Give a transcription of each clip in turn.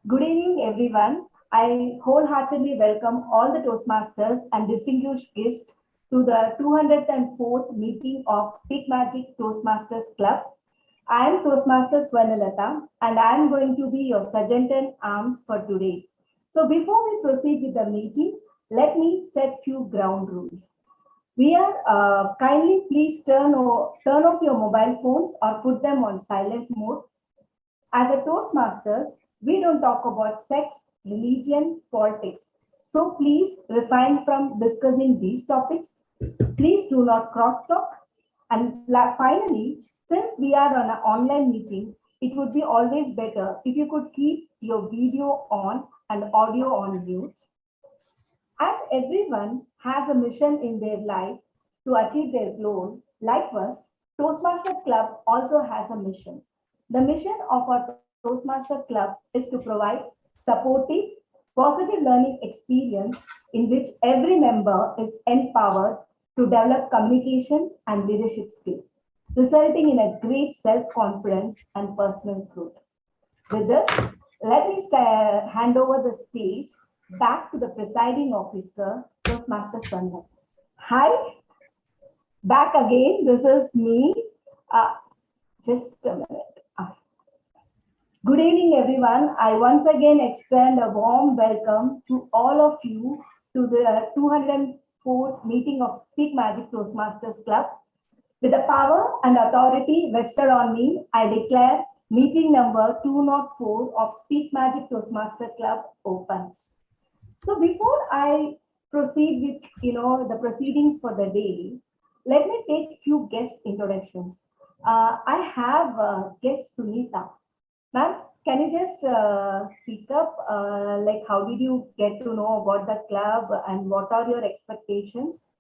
Good evening, everyone. I wholeheartedly welcome all the Toastmasters and distinguished guests to the 204th meeting of Speak Magic Toastmasters Club. I am Toastmaster Swarnalata and I am going to be your sergeant in arms for today. So before we proceed with the meeting, let me set few ground rules. We are kindly please turn off your mobile phones or put them on silent mode. As a Toastmasters, we don't talk about sex, religion, politics. So please refrain from discussing these topics. Please do not cross talk. And finally, since we are on an online meeting, it would be always better if you could keep your video on and audio on mute. As everyone has a mission in their life to achieve their goal, likewise, Toastmaster Club also has a mission. The mission of our Toastmaster Club is to provide supportive, positive learning experience in which every member is empowered to develop communication and leadership skills, resulting in a great self-confidence and personal growth. With this, let me hand over the stage back to the presiding officer, Toastmaster Sandhya. Hi, back again. This is me. Just a minute. Good evening, everyone. I once again extend a warm welcome to all of you to the 204th meeting of Speak Magic Toastmasters Club. With the power and authority vested on me, I declare meeting number 204 of Speak Magic Toastmaster Club open. So before I proceed with the proceedings for the day, let me take few guest introductions. I have guest Sunita. Ma'am, can you just speak up? Like, how did you get to know about the club and what are your expectations?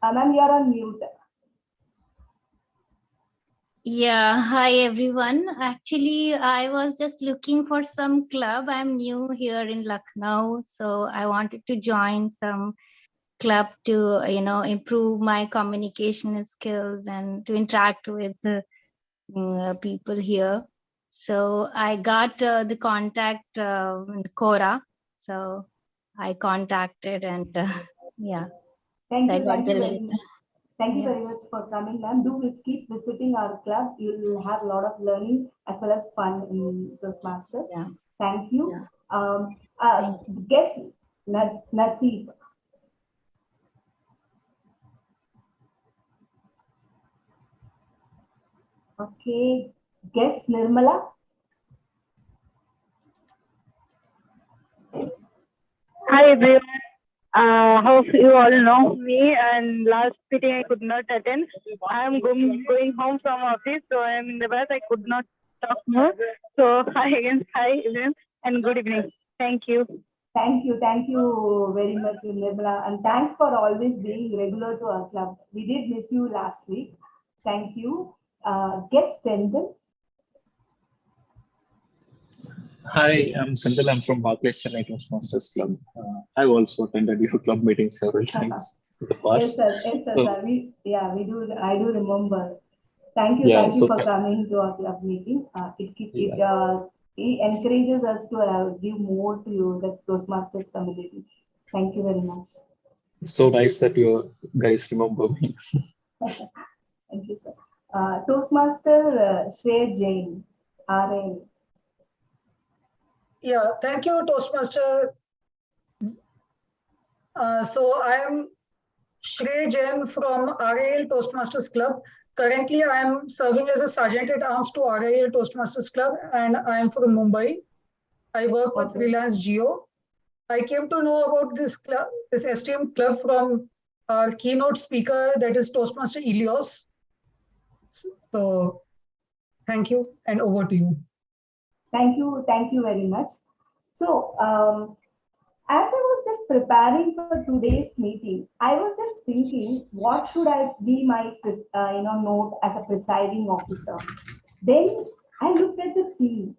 Ma'am, you're on mute. Yeah, hi everyone. Actually, I was just looking for some club. I'm new here in Lucknow, so I wanted to join some club to, improve my communication skills and to interact with the people here. So I got the contact Quora. So I contacted and yeah. Thank I you. got the link. Thank you very much for coming, ma'am. Do keep visiting our club. You'll have a lot of learning as well as fun in Toastmasters. Yeah. Thank you. Yeah. Guest Naseeb. Okay. Guest Nirmala. Hi everyone. Hope you all know me, and last meeting I could not attend. I am going home from office, so I am in the bus. I could not talk more. So hi again, hi everyone, and good evening. Thank you. Thank you very much, Nirmala, and thanks for always being regular to our club. We did miss you last week. Thank you. Guest Sendil. Hi, I'm Sandal. I'm from Barclays Chennai Toastmasters Club. I've also attended your club meetings several times in the past. Yes, sir. We do. I do remember. Thank you for coming to our club meeting. It encourages us to give more to you, the Toastmasters community. Thank you very much. It's so nice that you guys remember me. Thank you, sir. Toastmaster Shreya Jain, RA. Yeah, thank you, Toastmaster. So I am Shreya Jain from RAL Toastmasters Club. Currently, I am serving as a sergeant at arms to RAL Toastmasters Club, and I am from Mumbai. I work with Freelance Geo. I came to know about this club, this esteemed club, from our keynote speaker, that is Toastmaster Ilios. So, thank you, and over to you. Thank you very much. So, as I was just preparing for today's meeting, I was just thinking, what should I be my note as a presiding officer? Then I looked at the theme,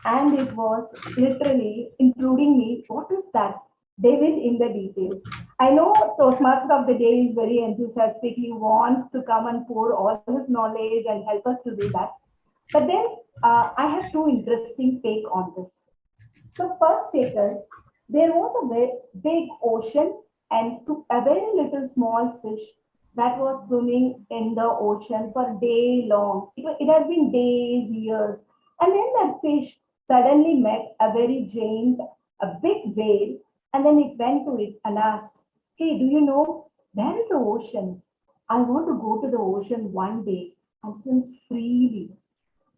and it was literally including me. What is that? devil in the details. I know Toastmaster of the day is very enthusiastic. He wants to come and pour all his knowledge and help us to do that. But then I have two interesting take on this. So first take is, there was a very big ocean and a very little small fish that was swimming in the ocean for day long. It has been days, years. And then that fish suddenly met a very giant, a big whale, and then it went to it and asked, "Hey, do you know where is the ocean? I want to go to the ocean one day and swim freely."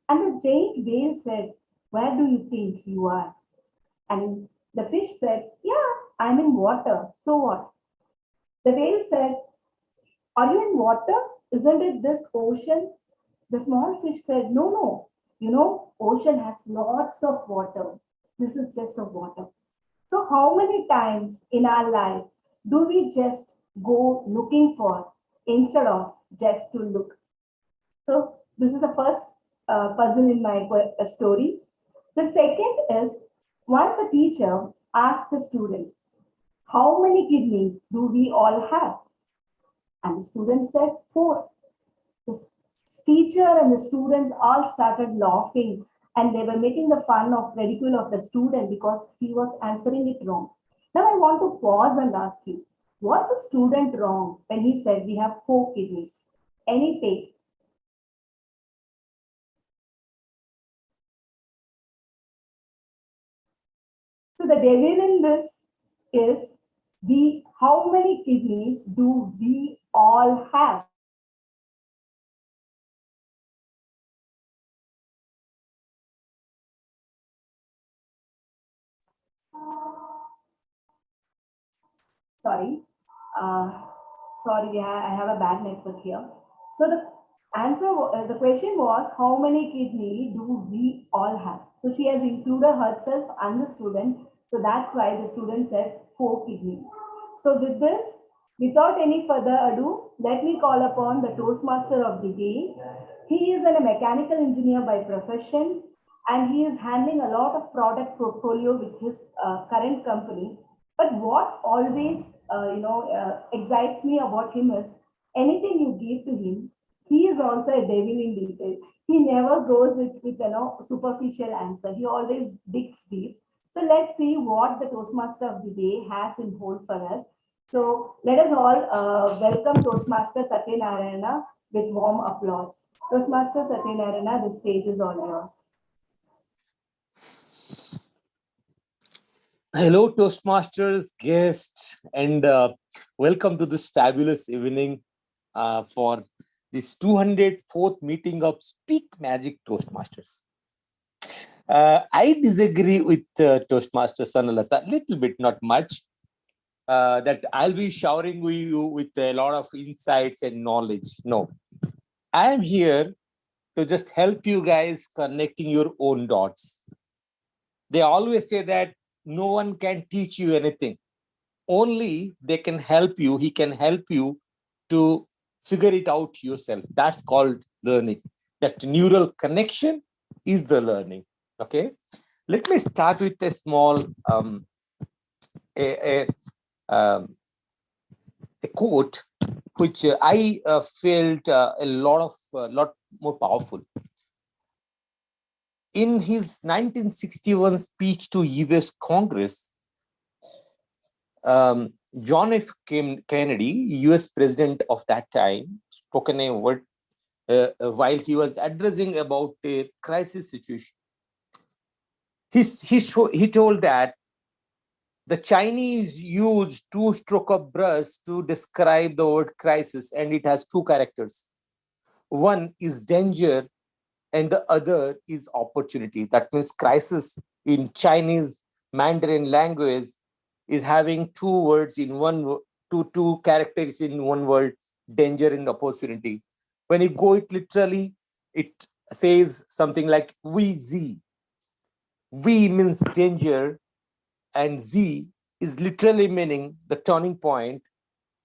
And the giant whale said, "Where do you think you are?" And the fish said, "Yeah, I'm in water. So what?" The whale said, "Are you in water? Isn't it this ocean?" The small fish said, "No, no. Ocean has lots of water. This is just a water." So, how many times in our life do we just go looking for instead of just to look? So, this is the first puzzle in my story. The second is, once a teacher asked a student, "How many kidneys do we all have?" And the student said, "Four." The teacher and the students all started laughing, and they were making the fun of ridicule of the student because he was answering it wrong. Now I want to pause and ask you, was the student wrong when he said we have four kidneys? Any take? So the devil in this is, how many kidneys do we all have? Sorry, uh, sorry, I have a bad network here. So the question was, how many kidney do we all have? So she has included herself and the student. So that's why the student said four kidney. So with this, without any further ado, let me call upon the Toastmaster of the day. He is a mechanical engineer by profession, and he is handling a lot of product portfolio with his current company. But what always excites me about him is, anything you give to him, he is also a devil in detail. He never goes with superficial answer. He always digs deep. So let's see what the Toastmaster of the day has in hold for us. So let us all welcome Toastmaster Satyanarayana with warm applause. Toastmaster Satyanarayana, the stage is all yours. Hello, Toastmasters, guests, and welcome to this fabulous evening for this 204th meeting of Speak Magic Toastmasters. I disagree with Toastmaster Sanalata a little bit, not much, that I'll be showering you with a lot of insights and knowledge. No, I am here to just help you guys connecting your own dots. They always say that no one can teach you anything. Only they can help you. He can help you to figure it out yourself. That's called learning. That neural connection is the learning. Okay. Let me start with a small a quote which I felt a lot more powerful. In his 1961 speech to U.S. Congress, John F. Kennedy, U.S. president of that time, spoken a word while he was addressing about a crisis situation. He told that the Chinese use two-stroke of brush to describe the word crisis, and it has two characters. One is danger, and the other is opportunity. That means crisis in Chinese Mandarin language is having two words in one, two characters in one word, danger and opportunity. When you go it literally, it says something like we Z. V means danger, and Z is literally meaning the turning point.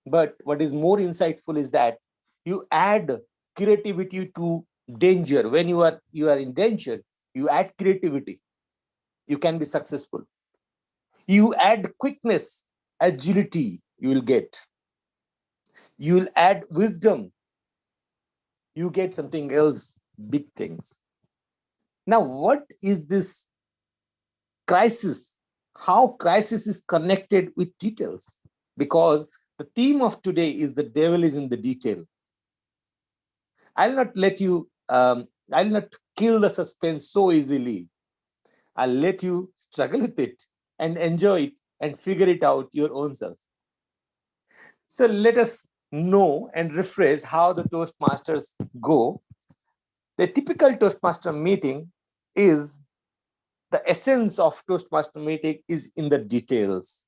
But what is more insightful is that you add creativity to danger. When you are in danger, you add creativity. You can be successful. You add quickness, agility, you will get. You will add wisdom, you get something else, big things. Now, what is this crisis? How crisis is connected with details? Because the theme of today is the devil is in the detail. I'll not let you, I'll not kill the suspense so easily. I'll let you struggle with it and enjoy it and figure it out your own self. So let us know and refresh how the Toastmasters go. The typical Toastmaster meeting is, the essence of Toastmaster meeting is in the details.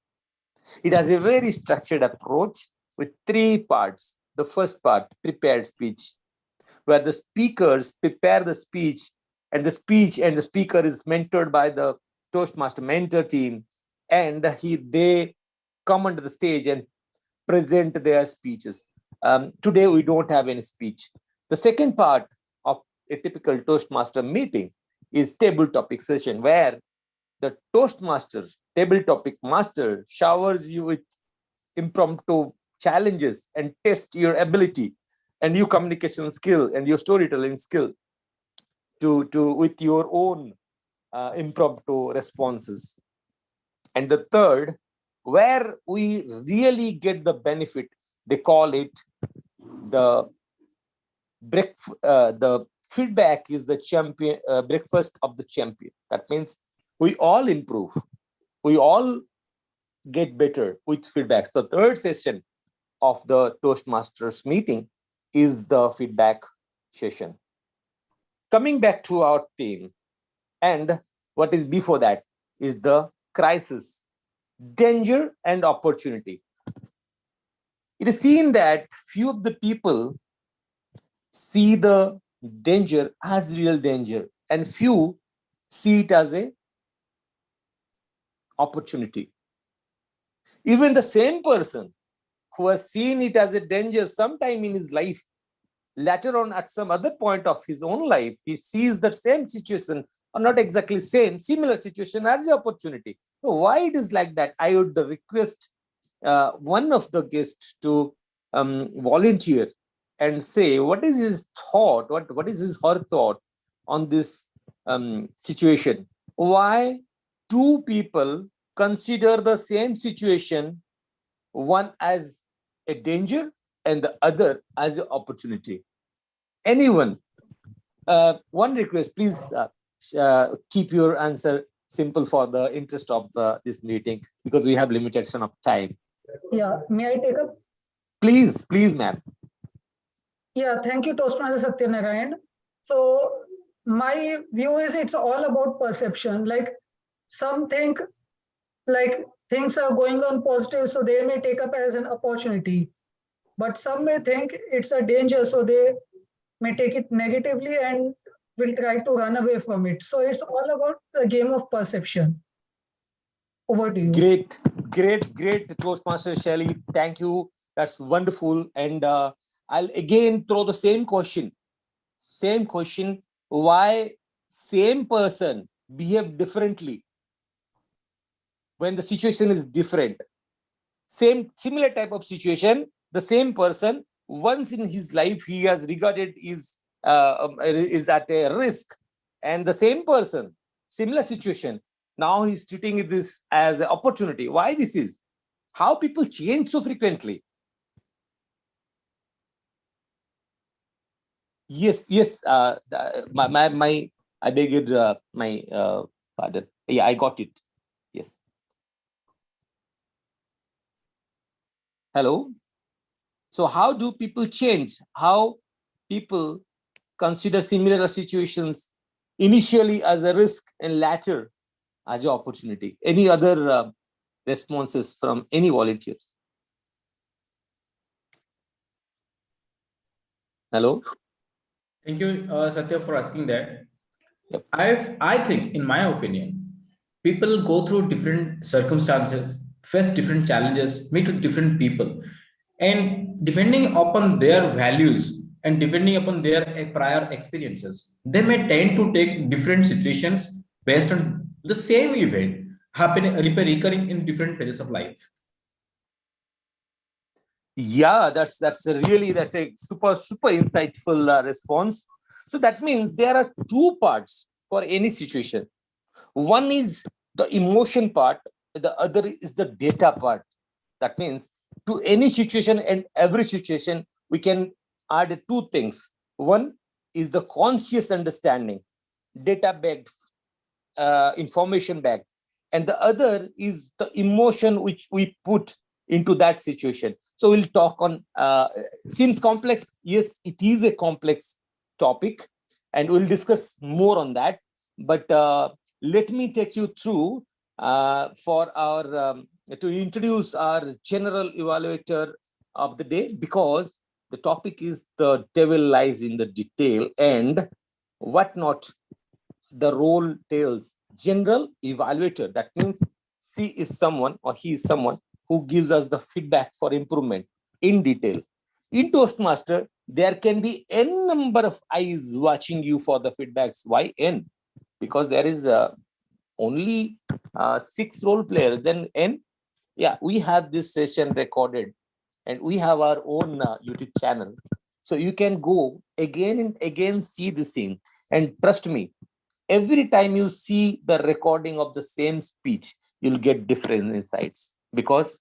It has a very structured approach with 3 parts. The first part, prepared speech, where the speakers prepare the speech and the speaker is mentored by the Toastmaster mentor team, and they come onto the stage and present their speeches. Today, we don't have any speech. The second part of a typical Toastmaster meeting is table topic session, where the Toastmaster, table topic master, showers you with impromptu challenges and test your ability and your communication skill and your storytelling skill with your own impromptu responses. And the third, where we really get the benefit, they call it the feedback is the champion, breakfast of the champion. That means we all improve, we all get better with feedbacks. The third session of the Toastmasters meeting is the feedback session. Coming back to our theme, and what is before that is the crisis, danger and opportunity. It is seen that few of the people see the danger as real danger and few see it as a opportunity. Even the same person who has seen it as a danger sometime in his life, later on at some other point of his own life, he sees that same situation, or not exactly same, similar situation as the opportunity. So why it is like that? I would request one of the guests to volunteer and say what is his thought, what is his her thought on this situation. Why 2 people consider the same situation, one as a danger and the other as an opportunity? Anyone? One request, please keep your answer simple for the interest of this meeting, because we have limitation of time. Yeah, may I take up? Please, ma'am. Yeah, thank you, Toastmaster Satyanarayan. So my view is it's all about perception. Like some think like things are going on positive, so they may take up as an opportunity. But some may think it's a danger, so they may take it negatively and will try to run away from it. So it's all about the game of perception. Over to you. Great, Toastmaster Shelly. Thank you. That's wonderful. And I'll again throw the same question. Why same person behave differently when the situation is different? Similar type of situation, the same person, once in his life he has regarded is at a risk, and the same person, similar situation, now he's treating this as an opportunity. Why this is? How people change so frequently? Yes. My I beg your my pardon. Yeah, I got it. Yes. Hello. So how do people change? How people consider similar situations initially as a risk and later as an opportunity? Any other responses from any volunteers? Hello. Thank you, Satya, for asking that. Yep. I think, in my opinion, people go through different circumstances, face different challenges, meet with different people, and depending upon their values and depending upon their prior experiences, they may tend to take different situations based on the same event. recurring in different phases of life. Yeah, that's a super insightful response. So that means there are two parts for any situation. One is the emotion part, the other is the data part. That means to any situation and every situation, we can add two things. One is the conscious understanding, data backed, information backed, and the other is the emotion which we put into that situation. So we'll talk on, seems complex. Yes, it is a complex topic, and we'll discuss more on that. But let me take you through for our to introduce our general evaluator of the day, because the topic is the devil lies in the detail and whatnot. The role tells general evaluator. That means she is someone, or he is someone, who gives us the feedback for improvement in detail. In Toastmaster, there can be n number of eyes watching you for the feedbacks. Why n? Because there is only 6 role players. Then n, yeah, we have this session recorded, and we have our own YouTube channel. So you can go again and again, see the scene. And trust me, every time you see the recording of the same speech, you'll get different insights, because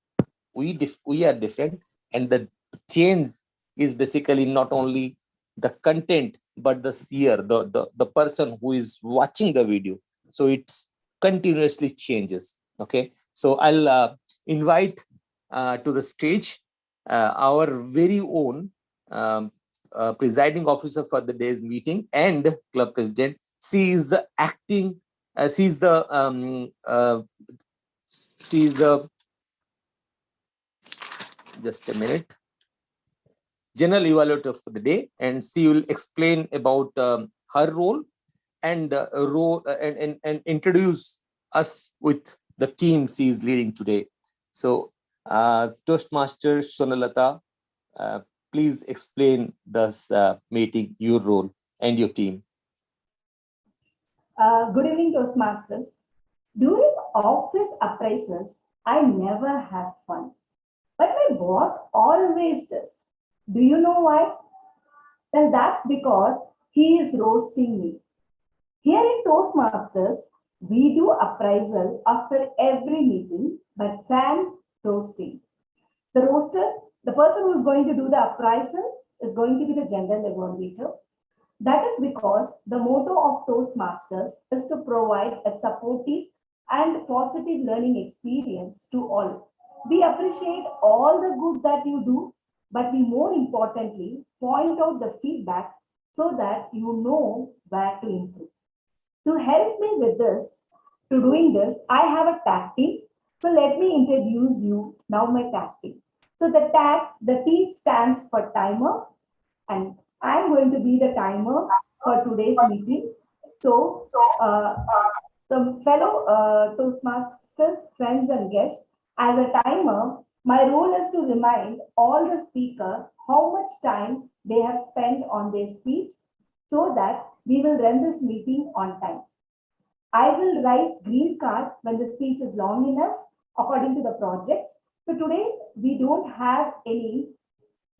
we are different, and the change is basically not only the content but the seer, the person who is watching the video. So it's continuously changes. Okay, so I'll invite to the stage our very own presiding officer for the day's meeting and club president. She is the acting, she is the just a minute, general evaluator for the day, and she will explain about her role and and introduce us with the team she is leading today. So Toastmaster Sonalata, please explain this meeting, your role and your team. Good evening, Toastmasters. During office appraisals, I never have fun, but my boss always does. Do you know why? Well, that's because he is roasting me. Here in Toastmasters, we do appraisal after every meeting, but Sam roasting. The roaster, the person who is going to do the appraisal, is going to be the general evaluator. That is because the motto of Toastmasters is to provide a supportive and positive learning experience to all. We appreciate all the good that you do, but we more importantly point out the feedback so that you know where to improve. To help me with this, to doing this, I have a tag team. So let me introduce you now my tag team. So the T stands for timer, and I'm going to be the timer for today's meeting. So the fellow Toastmasters, friends and guests, as a timer, my role is to remind all the speakers how much time they have spent on their speech so that we will run this meeting on time. I will raise green card when the speech is long enough according to the projects. So today we don't have any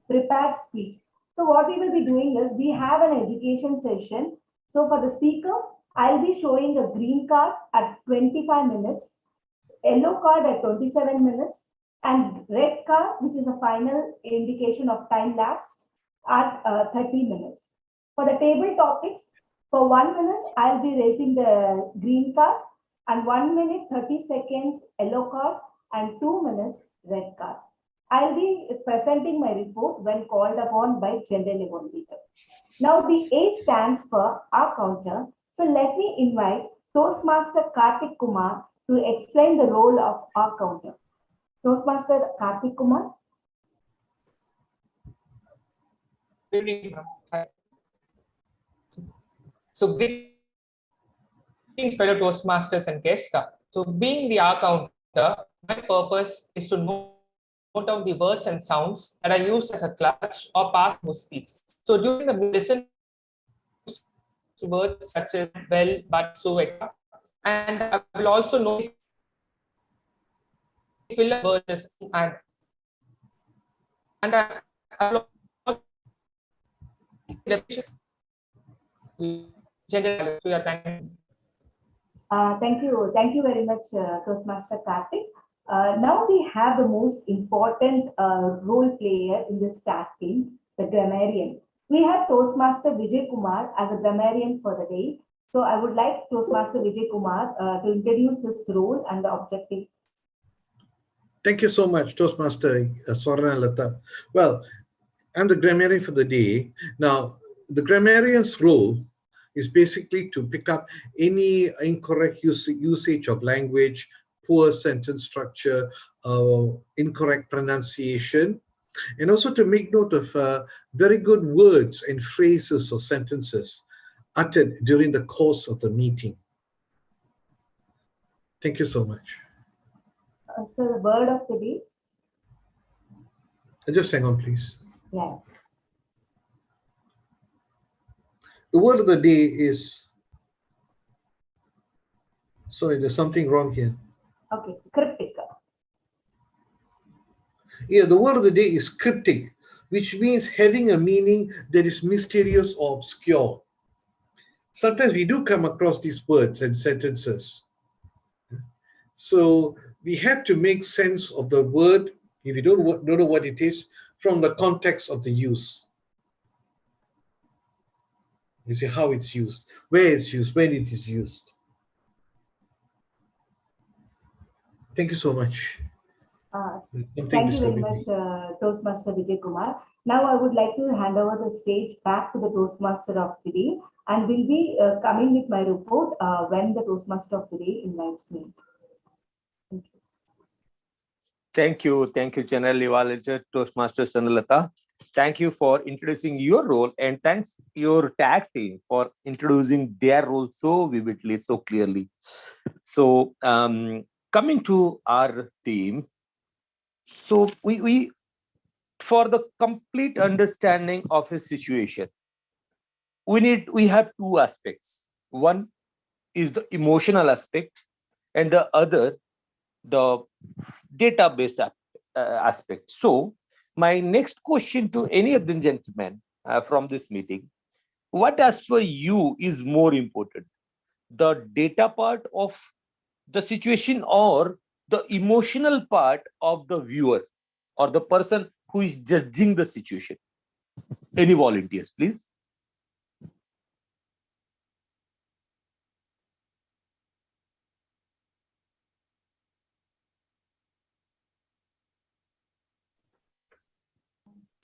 prepared speech. So what we will be doing is we have an education session. So for the speaker, I'll be showing a green card at 25 minutes, yellow card at 27 minutes, and red card, which is a final indication of time lapse, at 30 minutes. For the table topics, for 1 minute, I'll be raising the green card, and 1 minute, 30 seconds, yellow card, and 2 minutes, red card. I'll be presenting my report when called upon by general evaluator. Now the A stands for our counter. So let me invite Toastmaster Karthik Kumar to explain the role of our counter. Toastmaster Karthik Kumar. Good evening. So greetings, fellow Toastmasters and guests. So being the R counter, my purpose is to note down the words and sounds that are used as a clutch or pass who speaks. So during the listen, words such as well, but, so, etc. And I will also notify fill up verses and I lost the precious gender to your time. Thank you very much, Toastmaster Karthik. Now we have the most important role player in this tag team, the grammarian. We have Toastmaster Vijay Kumar as a grammarian for the day. So I would like Toastmaster Vijay Kumar to introduce his role and the objective. Thank you so much, Toastmaster Swarna Lata. Well, I'm the grammarian for the day. Now, the grammarian's role is basically to pick up any incorrect usage of language, poor sentence structure, incorrect pronunciation, and also to make note of very good words and phrases or sentences uttered during the course of the meeting. Thank you so much. So the word of the day. Just hang on, please. Yeah. The word of the day is, sorry, there's something wrong here. Okay, cryptic. Yeah, the word of the day is cryptic, which means having a meaning that is mysterious or obscure. Sometimes we do come across these words and sentences. So we have to make sense of the word, if you don't know what it is, from the context of the use. You see how it's used, where it's used, when it is used. Thank you so much. Thank you very much, Toastmaster Vijay Kumar. Now I would like to hand over the stage back to the Toastmaster of the day, and will be coming with my report when the Toastmaster of the day invites me. Thank you, General Liwalager, Toastmaster Sanalata. Thank you for introducing your role, and thanks your tag team for introducing their role so vividly, so clearly. So coming to our team, so we for the complete understanding of a situation, we have two aspects. One is the emotional aspect, and the other the database aspect. So my next question to any of the gentlemen from this meeting, what as for you is more important, the data part of the situation or the emotional part of the viewer or the person who is judging the situation? Any volunteers, please?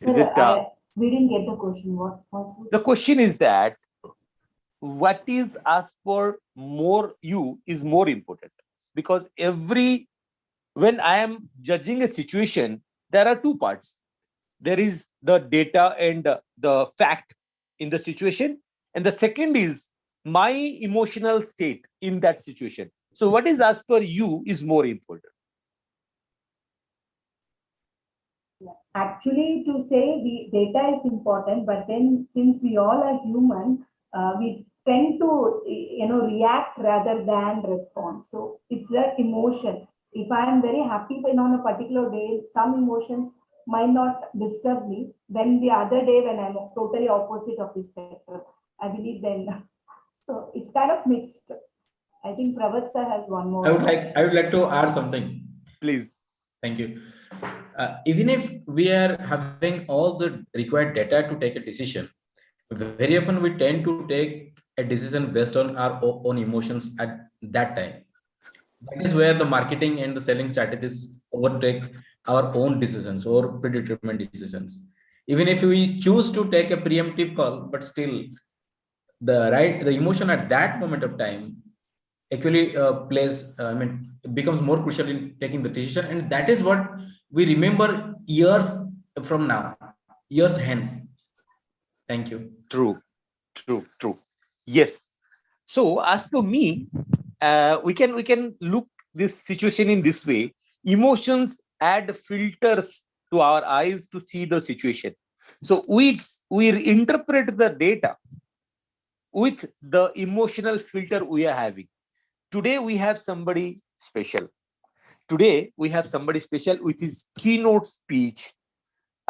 We didn't get the question. What was it? The question is that what is as per more you is more important, because when I am judging a situation, there are two parts. There is the data and the fact in the situation, and the second is my emotional state in that situation. So what is as per you is more important? Actually, to say the data is important, but then since we all are human, we tend to react rather than respond. So it's that emotion. If I am very happy on a particular day, some emotions might not disturb me. Then the other day, when I'm totally opposite of this spectrum, I believe then. So it's kind of mixed. I think Pravat sir has one more. I would like to add something. Please. Thank you. Even if we are having all the required data to take a decision, very often we tend to take a decision based on our own emotions at that time. That is where the marketing and the selling strategies overtake our own decisions or predetermined decisions. Even if we choose to take a preemptive call, but still the emotion at that moment of time actually becomes more crucial in taking the decision, and that is what we remember years from now, years hence. Thank you. True. Yes. So as for me, we can look this situation in this way. Emotions add filters to our eyes to see the situation. So we interpret the data with the emotional filter we are having. Today we have somebody special. today we have somebody special with his keynote speech,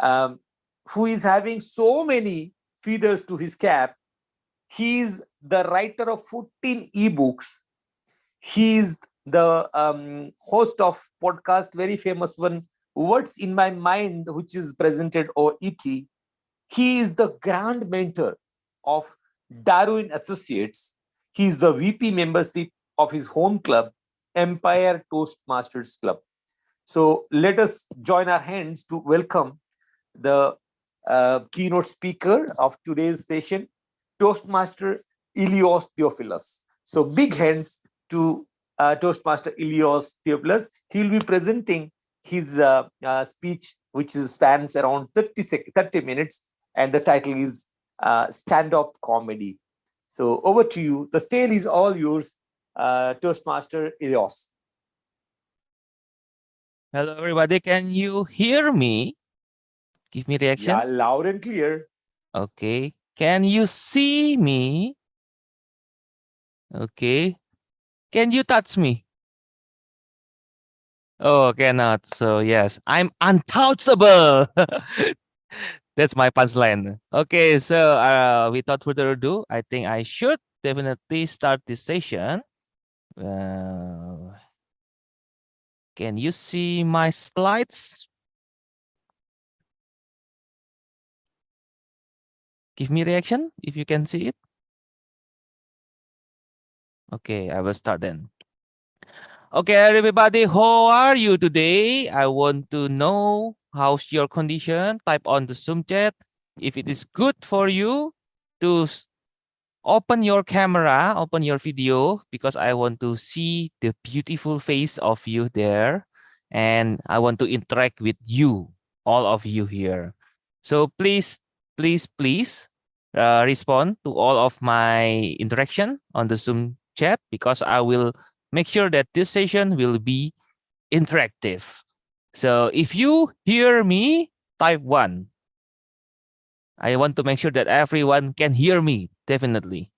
who is having so many feathers to his cap. He is the writer of 14 ebooks. He is the host of podcast, very famous one, What's in My Mind, which is presented on ET. He is the grand mentor of Darwin Associates. He is the VP membership of his home club, Empire Toastmasters Club. So let us join our hands to welcome the keynote speaker of today's session, Toastmaster Ilios Theophilus. So big hands to Toastmaster Ilios Theophilus. He will be presenting his speech, which spans around 30 minutes, and the title is Stand-Up Comedy. So over to you. The stage is all yours, Toastmaster Ilios. Hello, everybody. Can you hear me? Give me reaction. Yeah, loud and clear. Okay. Can you see me? Okay. Can you touch me? Oh, cannot. So yes, I'm untouchable. That's my punchline. Okay, so without further ado, I think I should definitely start this session. Can you see my slides? Give me reaction if you can see it. Okay, I will start then. Okay, everybody, how are you today? I want to know how's your condition. Type on the Zoom chat if it is good for you to open your camera, open your video, because I want to see the beautiful face of you there. And I want to interact with you, all of you here. So please, please, please respond to all of my interaction on the Zoom chat, because I will make sure that this session will be interactive. So if you hear me, type 1. I want to make sure that everyone can hear me, definitely.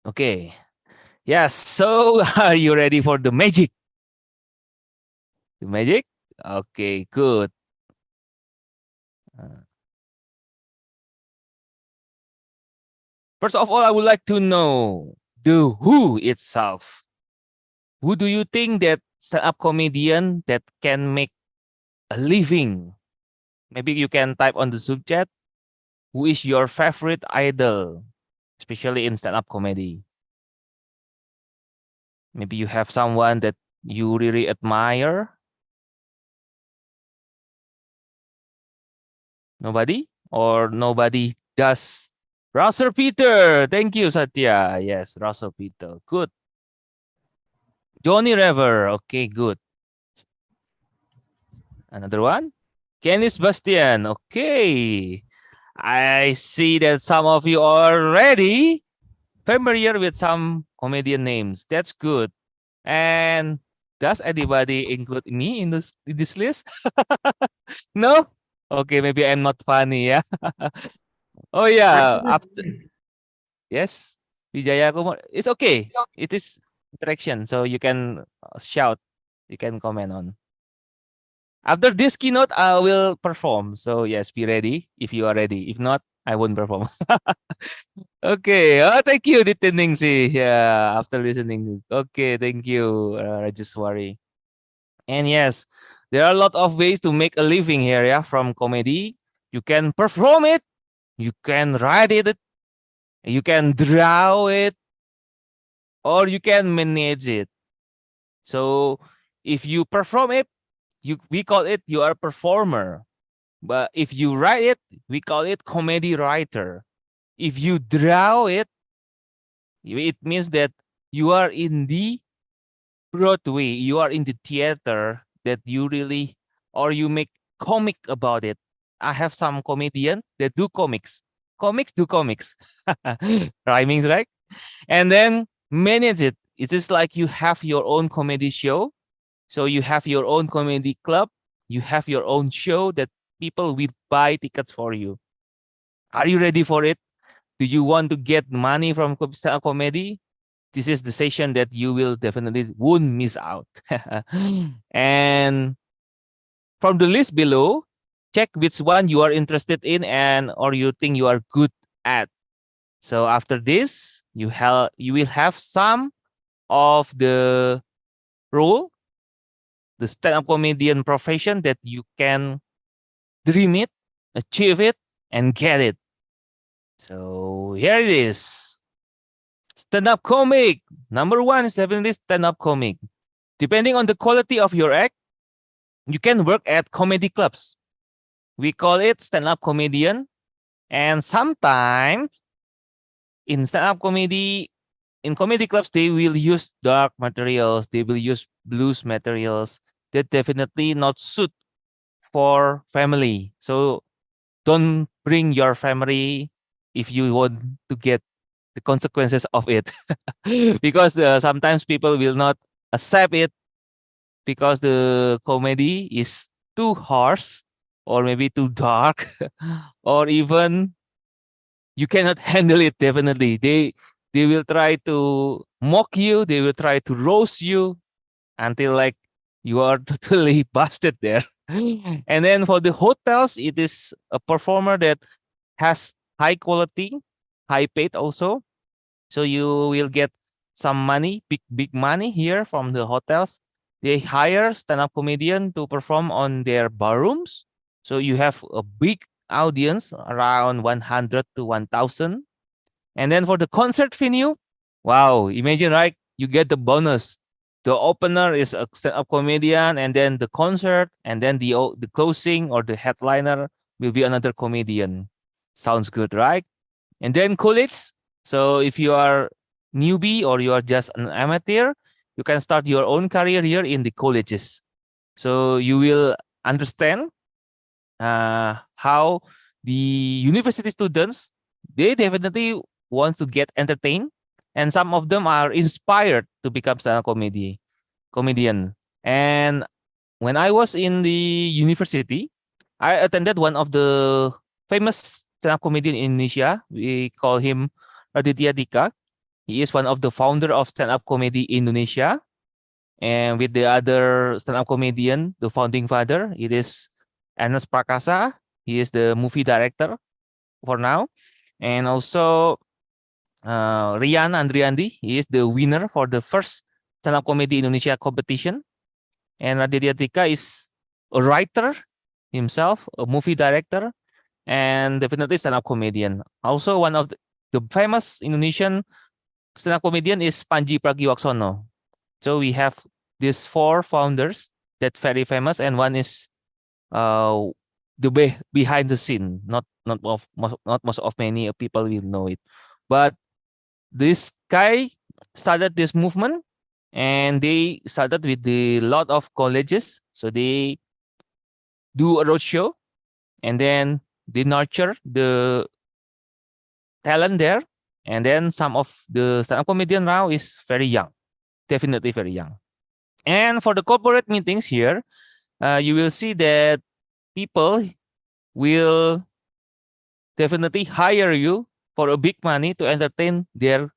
Okay. Yes. So are you ready for the magic? The magic? Okay, good. First of all, I would like to know the who itself. Who do you think that stand-up comedian that can make a living? Maybe you can type on the Zoom chat. Who is your favorite idol, especially in stand-up comedy? Maybe you have someone that you really admire. Nobody? Or nobody does? Russell Peter. Thank you, Satya. Yes, Russell Peter. Good. Johnny Rever. Okay, good. Another one? Kenny Sebastian. Okay. I see that some of you are already familiar with some comedian names. That's good. And does anybody include me in this list? No? Okay, maybe I'm not funny, yeah. Oh yeah, yes, Vijaya Kumar. It's okay. It is interaction, so you can shout, you can comment on. After this keynote, I will perform. So yes, be ready if you are ready. If not, I won't perform. Okay. Oh, thank you, Nityaningsi. Yeah, after listening. Okay, thank you, Rajaswari. And yes, there are a lot of ways to make a living here, yeah, from comedy. You can perform it, you can write it, you can draw it, or you can manage it. So if you perform it, we call it you are a performer. But if you write it, we call it comedy writer. If you draw it, it means that you are in the Broadway, you are in the theater that you really, or you make comic about it. I have some comedian that do comics. Comics do comics. Rhyming, right? And then manage it. It is like you have your own comedy show. So you have your own comedy club. You have your own show that people will buy tickets for you. Are you ready for it? Do you want to get money from stand-up comedy? this is the session that you will definitely won't miss out. And from the list below, check which one you are interested in and or you think you are good at. So after this, you will have some of the role, the stand-up comedian profession that you can dream it, achieve it, and get it. So here it is. Stand-up comic. Number one is definitely stand-up comic. Depending on the quality of your act, you can work at comedy clubs. We call it stand-up comedian. And sometimes in stand-up comedy, in comedy clubs, they will use dark materials. They will use blues materials that definitely not suit for family. So don't bring your family if you want to get the consequences of it. Because sometimes people will not accept it because the comedy is too harsh or maybe too dark or even you cannot handle it. Definitely they will try to mock you, they will try to roast you until like you are totally busted there. And then for the hotels, it is a performer that has high quality, high paid also. So you will get some money, big money here from the hotels. They hire stand-up comedian to perform on their ballrooms. So you have a big audience around 100 to 1000. And then for the concert venue, wow, imagine, right? You get the bonus. The opener is a stand-up comedian, and then the concert, and then the closing or the headliner will be another comedian. Sounds good, right? And then college. So if you are newbie or you are just an amateur, you can start your own career here in the colleges. So you will understand how the university students, they definitely want to get entertained, and some of them are inspired to become stand-up comedian. And when I was in the university, I attended one of the famous stand-up comedian in Indonesia. We call him Raditya Dika. He is one of the founder of stand-up comedy in Indonesia. And with the other stand-up comedian, the founding father, it is Ernest Prakasa. He is the movie director for now. And also Rian Andriandi, he is the winner for the first stand-up comedy Indonesia competition. And Raditya Dika is a writer himself, a movie director, and definitely stand-up comedian. Also, one of the famous Indonesian stand-up comedian is Panji Pragiwaksono. So we have these four founders that very famous, and one is behind the scene. Not most of many people will know it, but this guy started this movement, and they started with a lot of colleges. So they do a roadshow, and then they nurture the talent there. And then some of the stand-up comedian now is very young, definitely very young. And for the corporate meetings here, you will see that people will definitely hire you for a big money to entertain their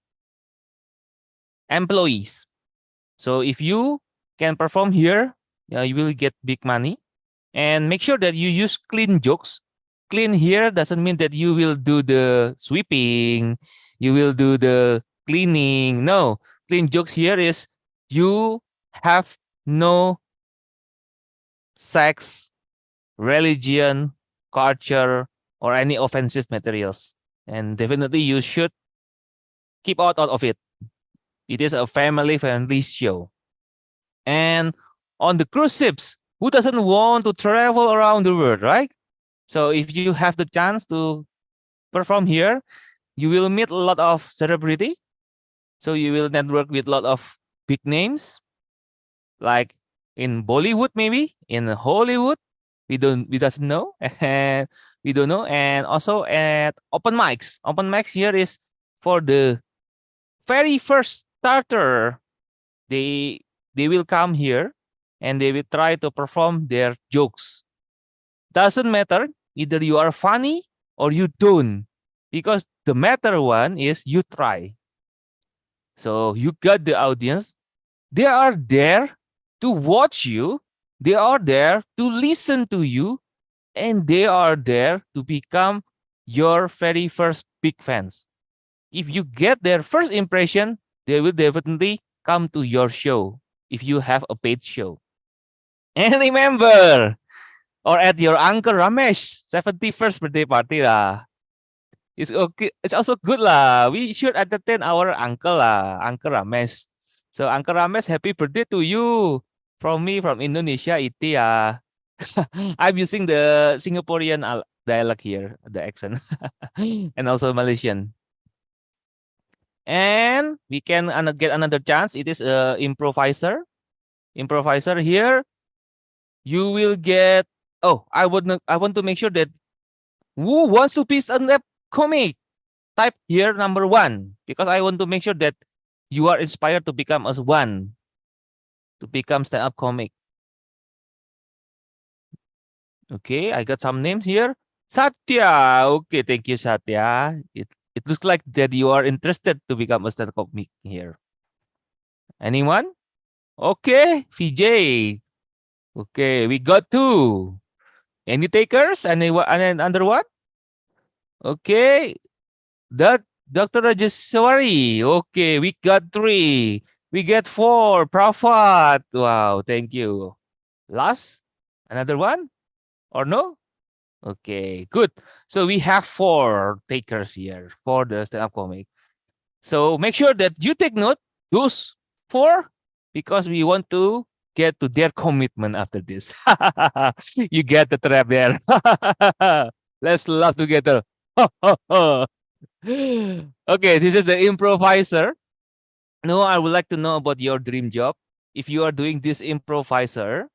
employees. So if you can perform here, you will get big money. And make sure that you use clean jokes. Clean here doesn't mean that you will do the sweeping, you will do the cleaning. No, clean jokes here is you have no sex, religion, culture, or any offensive materials. And definitely you should keep out of it. It is a family-friendly show. And on the cruise ships, who doesn't want to travel around the world, right? So if you have the chance to perform here, you will meet a lot of celebrity. So you will network with a lot of big names, like in Bollywood, maybe in Hollywood. We doesn't know, and we don't know. And also at open mics. Open mics here is for the very first starter. They will come here and they will try to perform their jokes. Doesn't matter, either you are funny or you don't, because the matter one is you try. So you got the audience. They are there to watch you. They are there to listen to you. And they are there to become your very first big fans. If you get their first impression, they will definitely come to your show if you have a paid show. And remember, or at your Uncle Ramesh 71st birthday party lah. It's okay. It's also good lah. We should entertain our uncle lah, Uncle Ramesh. So Uncle Ramesh, happy birthday to you from me from Indonesia. Iti ya. I'm using the Singaporean dialect here, the accent, and also Malaysian. And we can get another chance. It is a improviser. Improviser here. You will get. Oh, I want to make sure that who wants to be stand-up comic. Type here number 1 because I want to make sure that you are inspired to become as one to become stand-up comic. Okay, I got some names here. Satya. Okay, thank you, Satya. It looks like that you are interested to become a stand-up comic here. Anyone? Okay, VJ. Okay, we got 2. Any takers? Anyone? Under what? Okay, that Dr. Rajeswari. Okay, we got 3. We get 4. Prafat. Wow, thank you. Last? Another one? Or no? Okay, good. So we have 4 takers here for the stand-up comic. So make sure that you take note, those 4, because we want to get to their commitment after this. You get the trap there. Let's laugh together. Okay, this is the improviser. No, I would like to know about your dream job. If you are doing this improviser,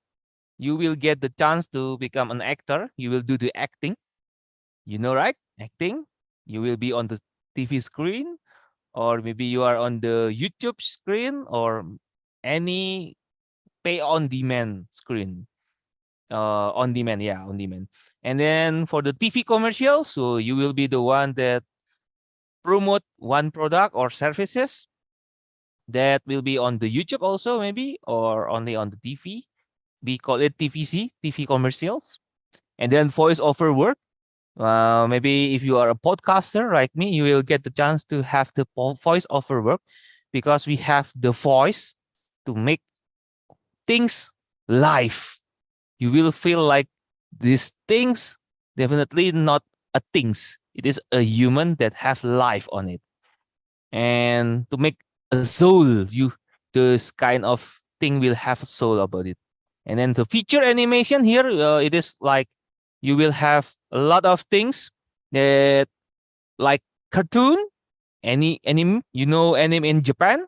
you will get the chance to become an actor. You will do the acting. You know, right? Acting. You will be on the TV screen, or maybe you are on the YouTube screen, or any pay on demand screen. On demand, yeah, on demand. And then for the TV commercials, so you will be the one that promote one product or services that will be on the YouTube also, maybe, or only on the TV. We call it TVC, TV commercials. And then voice over work. Maybe if you are a podcaster like me, you will get the chance to have the voice over work because we have the voice to make things live. You will feel like these things definitely not a things. It is a human that have life on it. And to make a soul, this kind of thing will have a soul about it. And then the feature animation here, it is like you will have a lot of things that like cartoon, any anime, anime in Japan,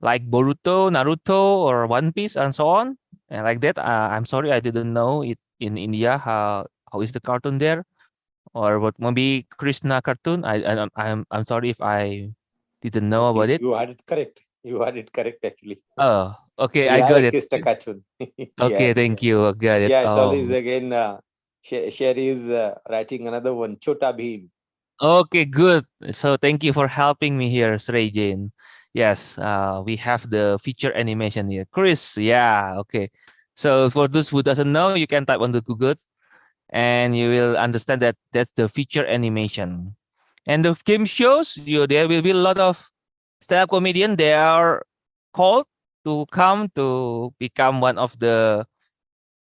like Boruto, Naruto, or One Piece, and so on, and like that. I'm sorry, I didn't know it in India. How is the cartoon there, or what? Maybe Krishna cartoon. I'm sorry if I didn't know about it. You had it correct. You had it correct actually. Oh, okay, We I have got a it. Krishna cartoon. Okay, Yes. thank you. I got it. Yeah, Oh. Shali is again. Sherry is writing another one, Chota Bheem. Okay, good. So thank you for helping me here, Srey Jane. Yes, we have the feature animation here. Chris, yeah, okay. So for those who doesn't know, you can type on the Google and you will understand that that's the feature animation. And the game shows, there will be a lot of stand-up comedian. They are called to come to become one of the,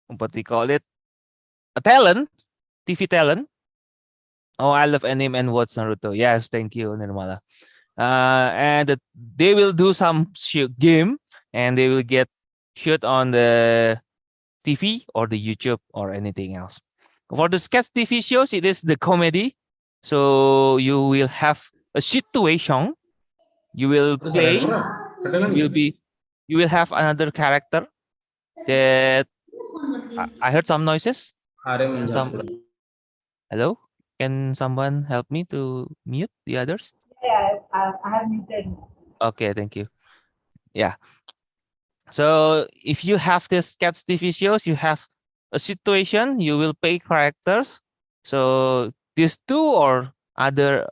what we call it, a talent, TV talent. Oh, I love anime and watch Naruto. Yes, thank you, Nirmala. And they will do some game and they will get shoot on the TV or the YouTube or anything else. For the sketch TV shows, it is the comedy. So you will have a situation. You will play. You will have another character that I heard some noises. Hello? Can someone help me to mute the others? Yeah, I have muted. Okay, thank you. Yeah. So if you have this sketch TV shows, you have a situation, you will pay characters. So these 2 or other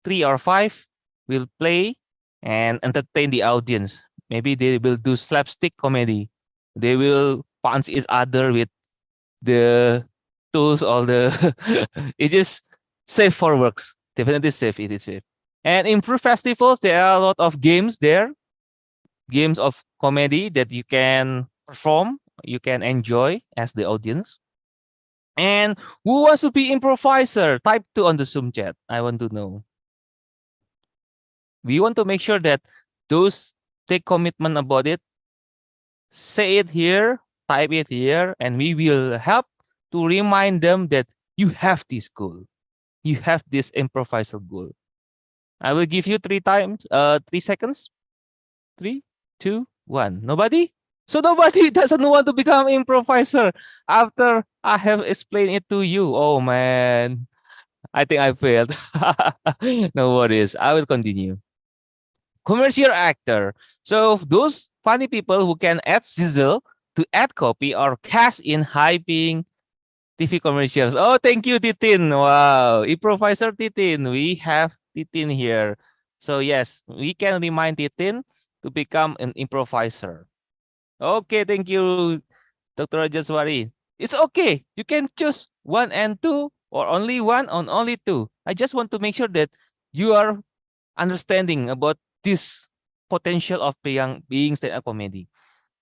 3 or 5 will play and entertain the audience. Maybe they will do slapstick comedy. They will punch each other with the tools or the it is safe for works. Definitely safe. It is safe. And in fruit festivals, there are a lot of games there, games of comedy that you can perform, you can enjoy as the audience. And who wants to be improviser? Type 2 on the Zoom chat. I want to know. We want to make sure that those take commitment about it, say it here, type it here, and we will help to remind them that you have this goal. You have this improviser goal. I will give you 3 seconds. 3, 2, 1. Nobody? So nobody doesn't want to become improviser after I have explained it to you. Oh man, I think I failed. No worries. I will continue. Commercial actor. So those funny people who can add sizzle to add copy or cast in high-paying TV commercials. Oh, thank you, Titin. Wow, improviser Titin. We have Titin here. So yes, we can remind Titin to become an improviser. Okay, thank you, Dr. Rajaswari. It's okay. You can choose 1 and 2 or only 1 or only 2. I just want to make sure that you are understanding about this potential of being stand-up comedy.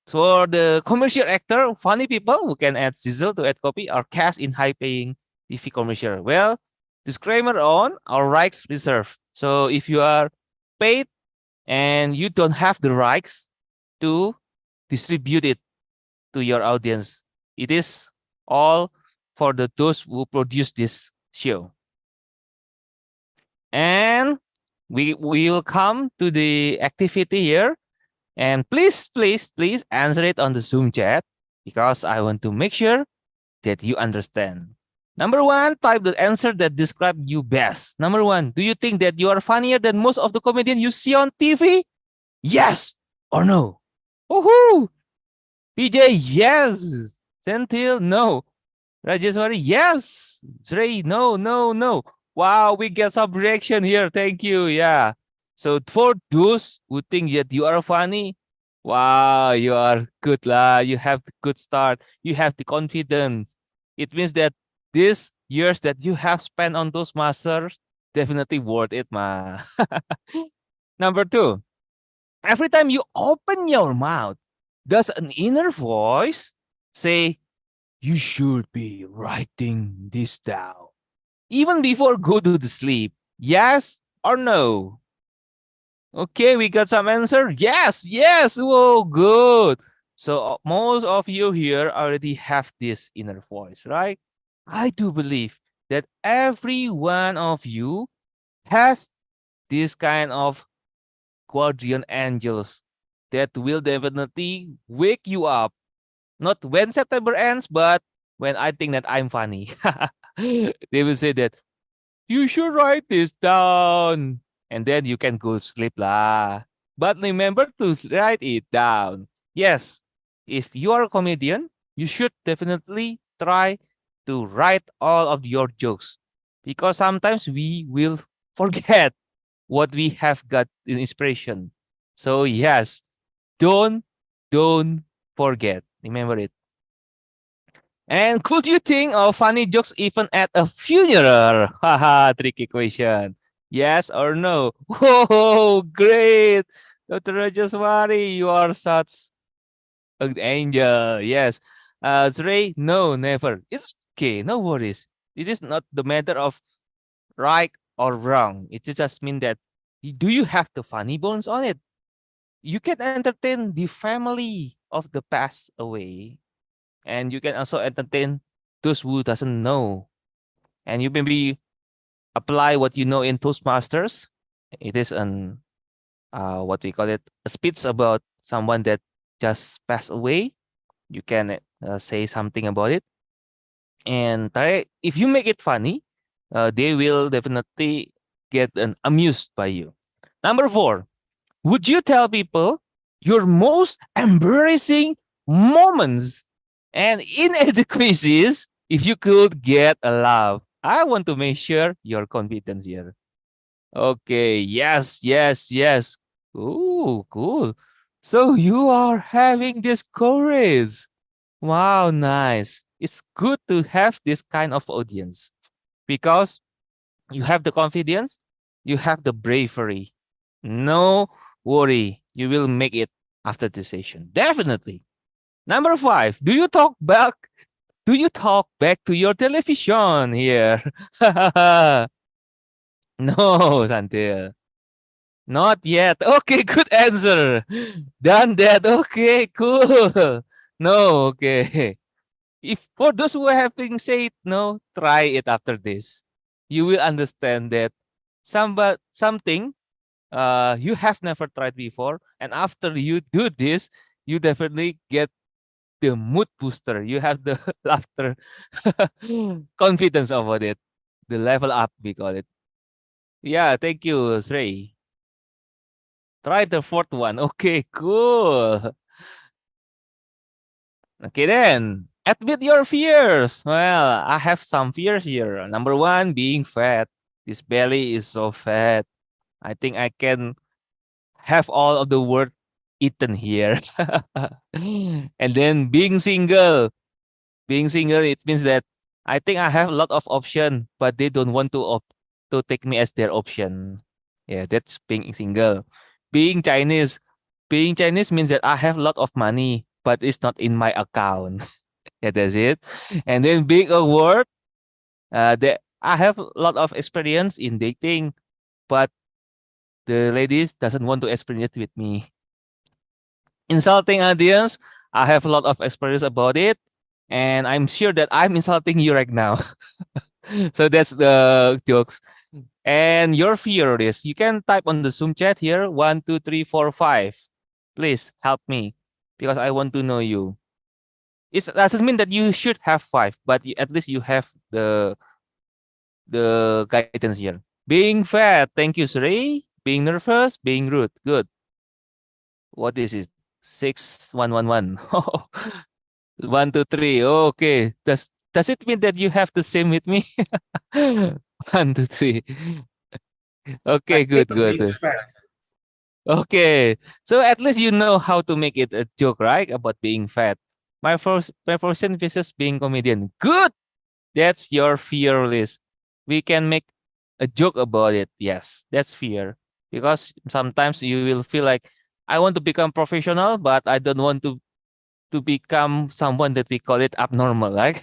For the commercial actor, funny people who can add sizzle to add copy are cast in high-paying TV commercial. Well, disclaimer on our rights reserved. So if you are paid and you don't have the rights to distribute it to your audience, it is all for those who produce this show. And we will come to the activity here. And please answer it on the Zoom chat because I want to make sure that you understand. Number 1, type the answer that describe you best. Number 1, do you think that you are funnier than most of the comedians you see on TV? Yes or no? Woohoo! PJ, yes. Senthil, no. Rajeswari, yes. Srey, no, no, no. Wow, we get some reaction here. Thank you. Yeah. So for those who think that you are funny, wow, you are good lah. You have the good start. You have the confidence. It means that these years that you have spent on those masters definitely worth it, ma. Number 2, every time you open your mouth, does an inner voice say, you should be writing this down even before go to the sleep? Yes or no? Okay, we got some answer. Yes, yes. Whoa, good. So most of you here already have this inner voice, right? I do believe that every one of you has this kind of guardian angels that will definitely wake you up. Not when September ends, but when I think that I'm funny. They will say that you should write this down. And then you can go sleep lah. But remember to write it down. Yes, if you are a comedian, you should definitely try to write all of your jokes. Because sometimes we will forget what we have got in inspiration. So yes, don't forget. Remember it. And could you think of funny jokes even at a funeral? Haha, tricky question. Yes or no? Whoa, great. Dr. Rajaswari, you are such an angel. Yes. Srey, no, never. It's okay, no worries. It is not the matter of right or wrong. It just means that do you have the funny bones on it? You can entertain the family of the passed away, and you can also entertain those who doesn't know. And you maybe apply what you know in Toastmasters. It is an what we call it, a speech about someone that just passed away. You can say something about it, and if you make it funny, they will definitely get amused by you. Number 4, would you tell people your most embarrassing moments and inadequacies if you could get a laugh? I want to make sure your confidence here. Okay, yes, yes, yes. Oh, cool. So you are having this courage. Wow, nice. It's good to have this kind of audience because you have the confidence, you have the bravery. No worry, you will make it after this session. Definitely. Number 5, do you talk back? Do you talk back to your television here? No, Santil. Not yet. Okay, good answer. Done that. Okay, cool. No, okay. If for those who have been said no, try it after this. You will understand that something you have never tried before, and after you do this, you definitely get the mood booster. You have the laughter confidence about it. The level up we call it. Yeah, thank you, Srey. Try the fourth one. Okay, cool. Okay then. Admit your fears. Well, I have some fears here. Number 1, being fat. This belly is so fat. I think I can have all of the word eaten here. And then being single. Being single, it means that I think I have a lot of option, but they don't want to take me as their option. Yeah, that's being single. Being Chinese. Being Chinese means that I have a lot of money, but it's not in my account. Yeah, that's it. And then being a word, that I have a lot of experience in dating, but the ladies doesn't want to experience with me. Insulting audience, I have a lot of experience about it, and I'm sure that I'm insulting you right now. So that's the jokes. And your fear is you can type on the Zoom chat here 1, 2, 3, 4, 5. Please help me because I want to know you. It doesn't mean that you should have 5, but at least you have the guidance here. Being fat, thank you, Sri. Being nervous, being rude, good. What is it? 6111. 1, 2, 3. Okay. Does it mean that you have the same with me? 1, 2, 3. I Okay, hate good, good. being fat. Okay. So at least you know how to make it a joke, right? About being fat. My person versus being comedian. Good. That's your fear list. We can make a joke about it. Yes, that's fear. Because sometimes you will feel like I want to become professional, but I don't want to become someone that we call it abnormal, right?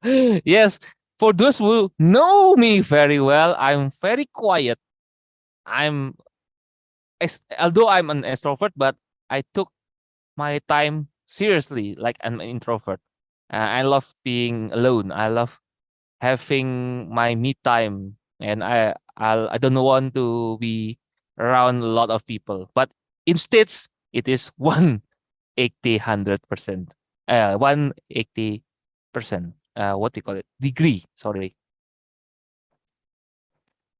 Yes. For those who know me very well, I'm very quiet. I'm although I'm an extrovert, but I took my time seriously, like I'm an introvert. I love being alone. I love having my me time, and I don't want to be around a lot of people. But instead, it is 180 100%. 180%. What do you call it? Degree. Sorry.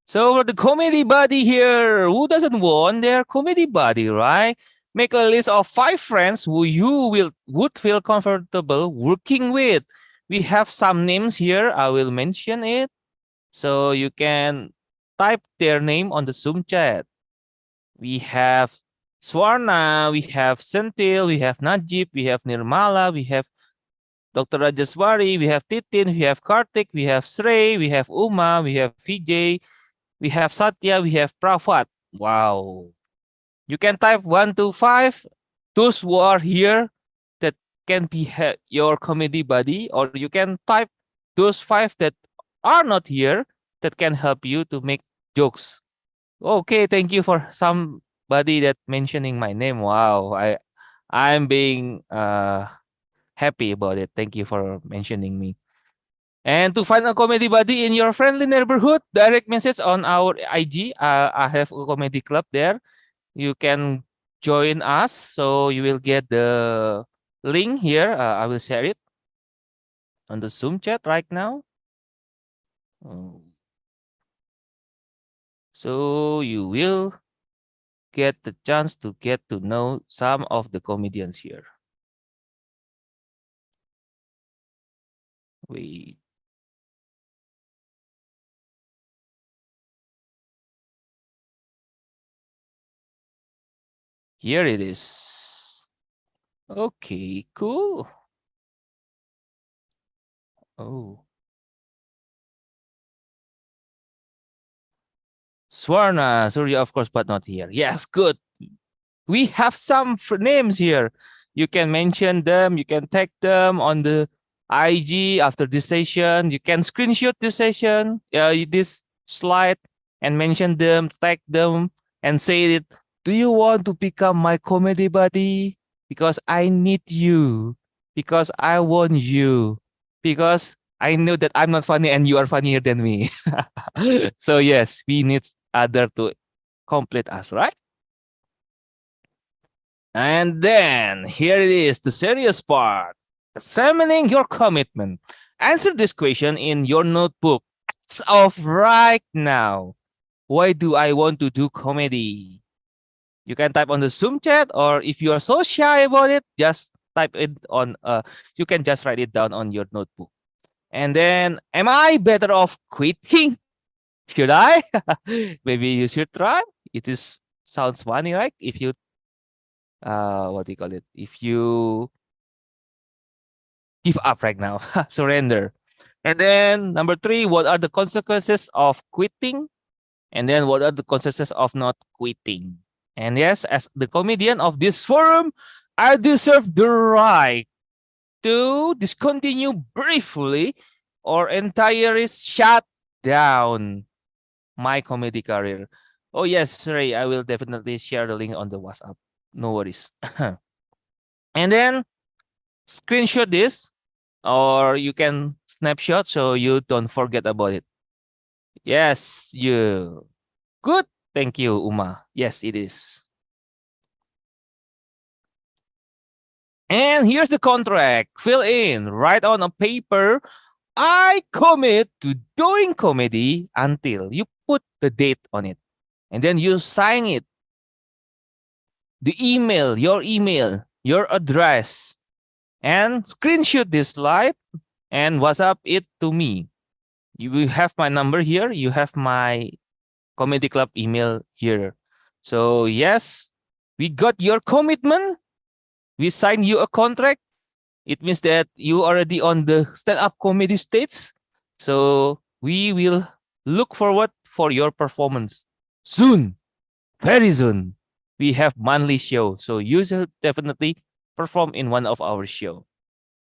So for the comedy buddy here, who doesn't want their comedy buddy, right? Make a list of 5 friends who you would feel comfortable working with. We have some names here. I will mention it. So you can type their name on the Zoom chat. We have Swarna, we have Sentil, we have Najib, we have Nirmala, we have Dr. Rajaswari, we have Titin, we have Kartik, we have Srey, we have Uma, we have Vijay, we have Satya, we have Prafat. Wow. You can type 1 to 5. Those who are here that can be your comedy buddy, or you can type those 5 that are not here that can help you to make jokes. Okay, thank you for somebody that mentioning my name. Wow, I'm being happy about it. Thank you for mentioning me. And to find a comedy buddy in your friendly neighborhood, direct message on our IG. I have a comedy club there. You can join us. So you will get the link here. I will share it on the Zoom chat right now. Oh. So you will get the chance to get to know some of the comedians here. Wait. Here it is. Okay, cool. Oh. Swarna, Surya, of course, but not here. Yes, good. We have some names here. You can mention them. You can tag them on the IG after this session. You can screenshot this session, this slide, and mention them, tag them, and say it. Do you want to become my comedy buddy? Because I need you. Because I want you. Because I know that I'm not funny and you are funnier than me. So yes, we need other to complete us, right? And then here it is, the serious part. Examining your commitment. Answer this question in your notebook as of right now. Why do I want to do comedy? You can type on the Zoom chat, or if you are so shy about it, just type it on, you can just write it down on your notebook. And then, am I better off quitting? Should I? Maybe you should try. It is sounds funny, right? If you what do you call it? If you give up right now, surrender. And then number 3, what are the consequences of quitting? And then what are the consequences of not quitting? And yes, as the comedian of this forum, I deserve the right to discontinue briefly or entirely shut down my comedy career. Oh yes, Ray, I will definitely share the link on the WhatsApp. No worries. And then screenshot this, or you can snapshot so you don't forget about it. Yes, you. Good. Thank you, Uma. Yes, it is. And here's the contract. Fill in, write on a paper. I commit to doing comedy until you put the date on it. And then you sign it. The email, your address, and screenshot this slide and WhatsApp it to me. You will have my number here. You have my comedy club email here. So yes, we got your commitment. We signed you a contract. It means that you already on the stand-up comedy stage. So we will look forward for your performance soon, very soon. We have monthly show, so you should definitely perform in one of our show.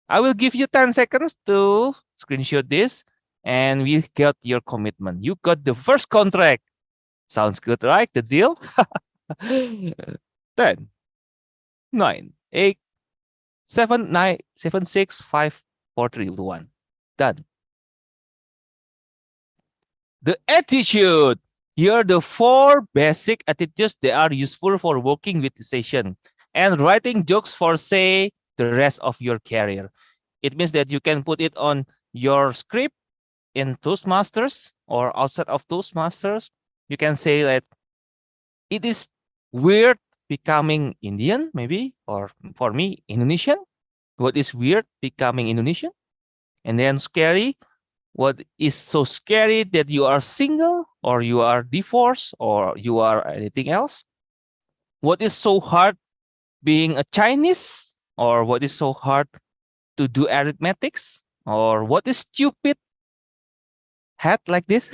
I will give you 10 seconds to screenshot this, and we got your commitment. You got the first contract. Sounds good, right? The deal? 10, 9, 8, 7, 9, 7, 6, 5, 4, 3, 2, 1. Done. The attitude. Here are the 4 basic attitudes that are useful for working with the session and writing jokes for, say, the rest of your career. It means that you can put it on your script in Toastmasters or outside of Toastmasters. You can say that it is weird becoming Indian, maybe, or for me, Indonesian. What is weird becoming Indonesian? And then scary. What is so scary that you are single or you are divorced or you are anything else? What is so hard being a Chinese, or what is so hard to do arithmetics, or what is stupid hat like this?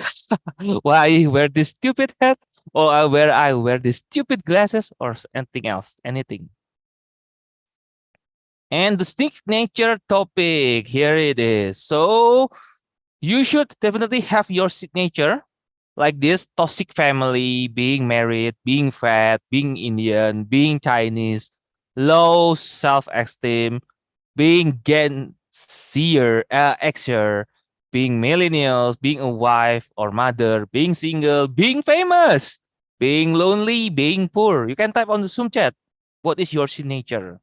Why I wear this stupid hat, or I wear this stupid glasses, or anything else, anything. And the signature topic, here it is. So you should definitely have your signature like this: toxic family, being married, being fat, being Indian, being Chinese, low self-esteem, being Gen Zer, Xer, being millennials, being a wife or mother, being single, being famous, being lonely, being poor. You can type on the Zoom chat. What is your signature?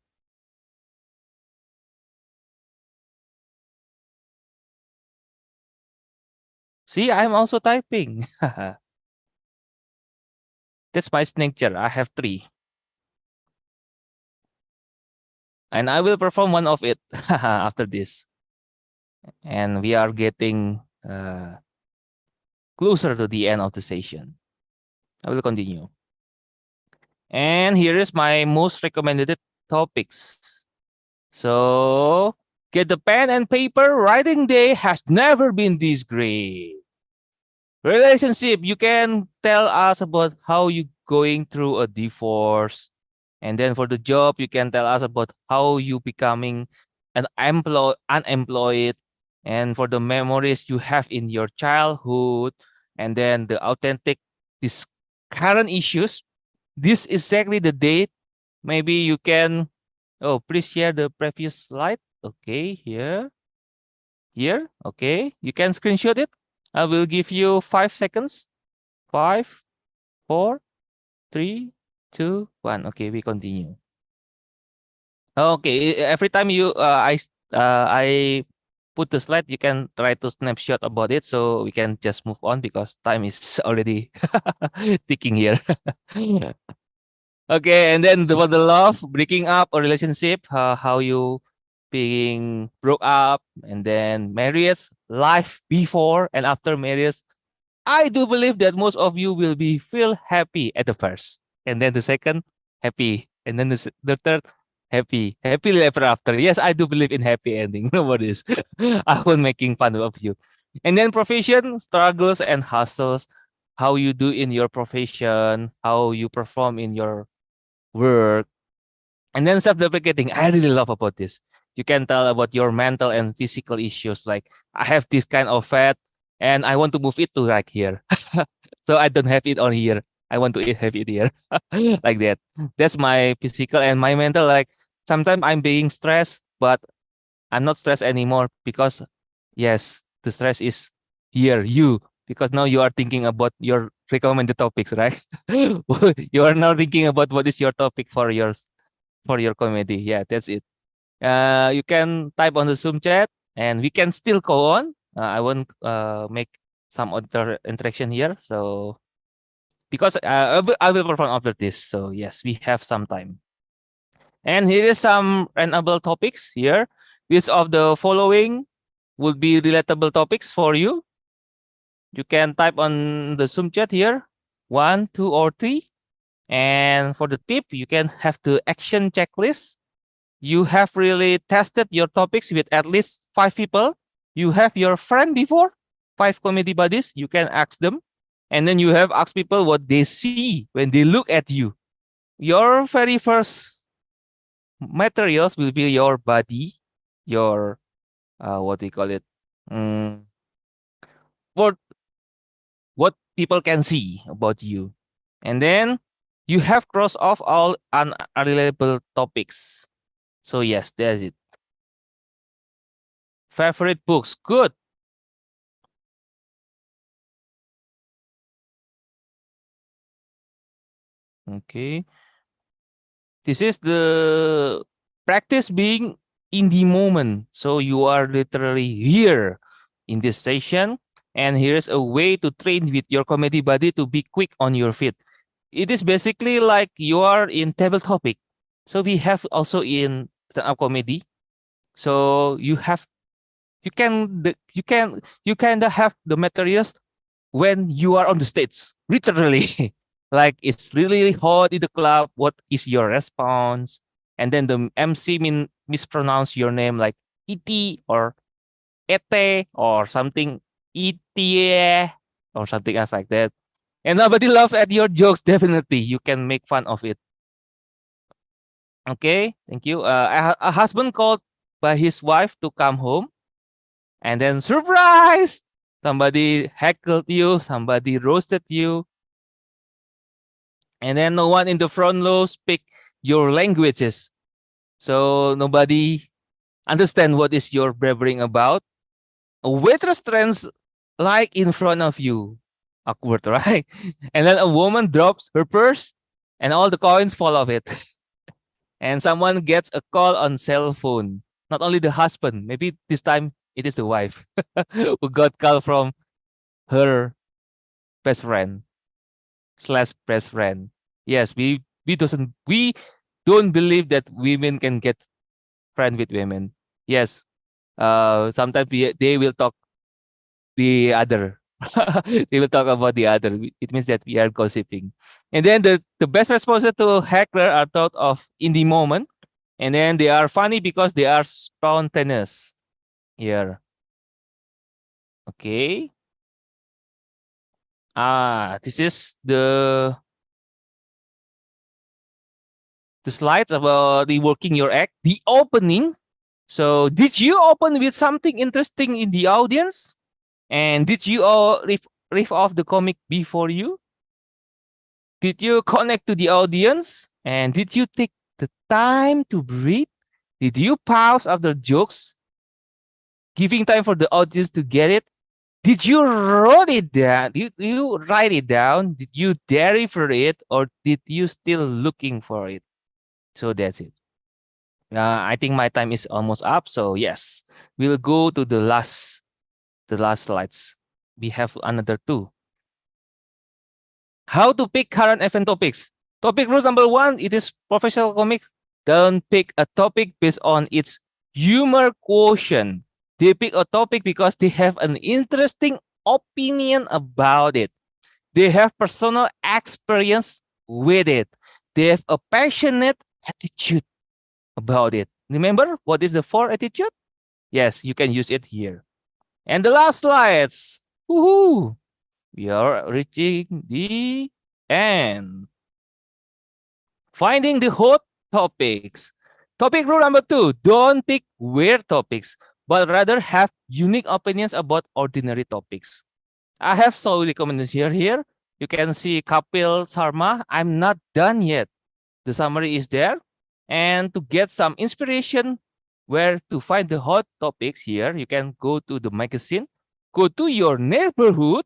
See, I'm also typing. That's my signature. I have 3. And I will perform one of it after this. And we are getting closer to the end of the session. I will continue. And here is my most recommended topics. So get the pen and paper. Writing day has never been this great. Relationship, you can tell us about how you going through a divorce. And then for the job, you can tell us about how you becoming an unemployed. And for the memories you have in your childhood, and then the authentic this current issues. This is exactly the date. Maybe you can, oh, please share the previous slide. Okay, here. Here, okay. You can screenshot it. I will give you 5 seconds. 5, 4, 3, 2, 1. Okay, we continue. Okay, every time I put the slide, you can try to snapshot about it so we can just move on because time is already ticking here. Okay, and then the love, breaking up a relationship, how you being broke up, and then marriage, life before and after marriage. I do believe that most of you will be feel happy at the first, and then the second, happy, and then the third, happily ever after. Yes, I do believe in happy ending. No worries. I won't making fun of you. And then profession, struggles and hustles, how you do in your profession, how you perform in your work, and then self-deprecating. I really love about this. You can tell about your mental and physical issues. Like I have this kind of fat, and I want to move it to like here, so I don't have it on here. I want to have it here, like that. That's my physical and my mental. Like sometimes I'm being stressed, but I'm not stressed anymore because yes, the stress is here. You because now you are thinking about your recommended topics, right? You are now thinking about what is your topic for your comedy. Yeah, that's it. You can type on the Zoom chat, and we can still go on. I won't make some other interaction here. So because I will perform after this. So yes, we have some time. And here is some random topics here. Which of the following would be relatable topics for you? You can type on the Zoom chat here, 1, 2, or 3. And for the tip, you can have the action checklist. You have really tested your topics with at least 5 people. You have your friend before, 5 comedy buddies. You can ask them. And then you have asked people what they see when they look at you. Your very first materials will be your body, your, what do you call it? Mm, what, what people can see about you. And then you have crossed off all unreliable topics. So yes, that's it. Favorite books, good. Okay. This is the practice being in the moment. So you are literally here in this session. And here's a way to train with your comedy buddy to be quick on your feet. It is basically like you are in table topic. So we have also in stand-up comedy. So you kind of have the materials when you are on the stage, literally. Like it's really hot in the club. What is your response? And then the MC mispronounce your name like iti or ete or something itie or something else like that. And nobody laughs at your jokes. Definitely, you can make fun of it. Okay, thank you. A husband called by his wife to come home, and then surprise, somebody heckled you, somebody roasted you, and then no one in the front row speak your languages, so nobody understand what is your blabbering about. A waitress stands like in front of you, awkward, right? And then a woman drops her purse, and all the coins fall off it. And someone gets a call on cell phone. Not only the husband, maybe this time it is the wife who got call from her best friend slash best friend. Yes, we don't believe that women can get friend with women. Yes, sometimes they will talk the other We will talk about the other. It means that we are gossiping. And then the best responses to heckler are thought of in the moment. And then they are funny because they are spontaneous. Here. Okay. This is the slides about the working your act, the opening. So did you open with something interesting in the audience? And did you all riff off the comic before you? Did you connect to the audience? And did you take the time to breathe? Did you pause after jokes, giving time for the audience to get it? Did you wrote it down? Did you write it down? Did you dairy for it, or did you still looking for it? So that's it. I think my time is almost up. So yes, we'll go to the last slides. We have another two. How to pick current event topics. Topic rules number one, it is professional comics. Don't pick a topic based on its humor quotient. They pick a topic because they have an interesting opinion about it. They have personal experience with it. They have a passionate attitude about it. Remember what is the four attitude? Yes, you can use it here. And the last slides. Woohoo! We are reaching the end. Finding the hot topics. Topic rule number two, don't pick weird topics, but rather have unique opinions about ordinary topics. I have so recommendations here. You can see Kapil Sharma. I'm not done yet. The summary is there. And to get some inspiration where to find the hot topics here, you can go to the magazine, go to your neighborhood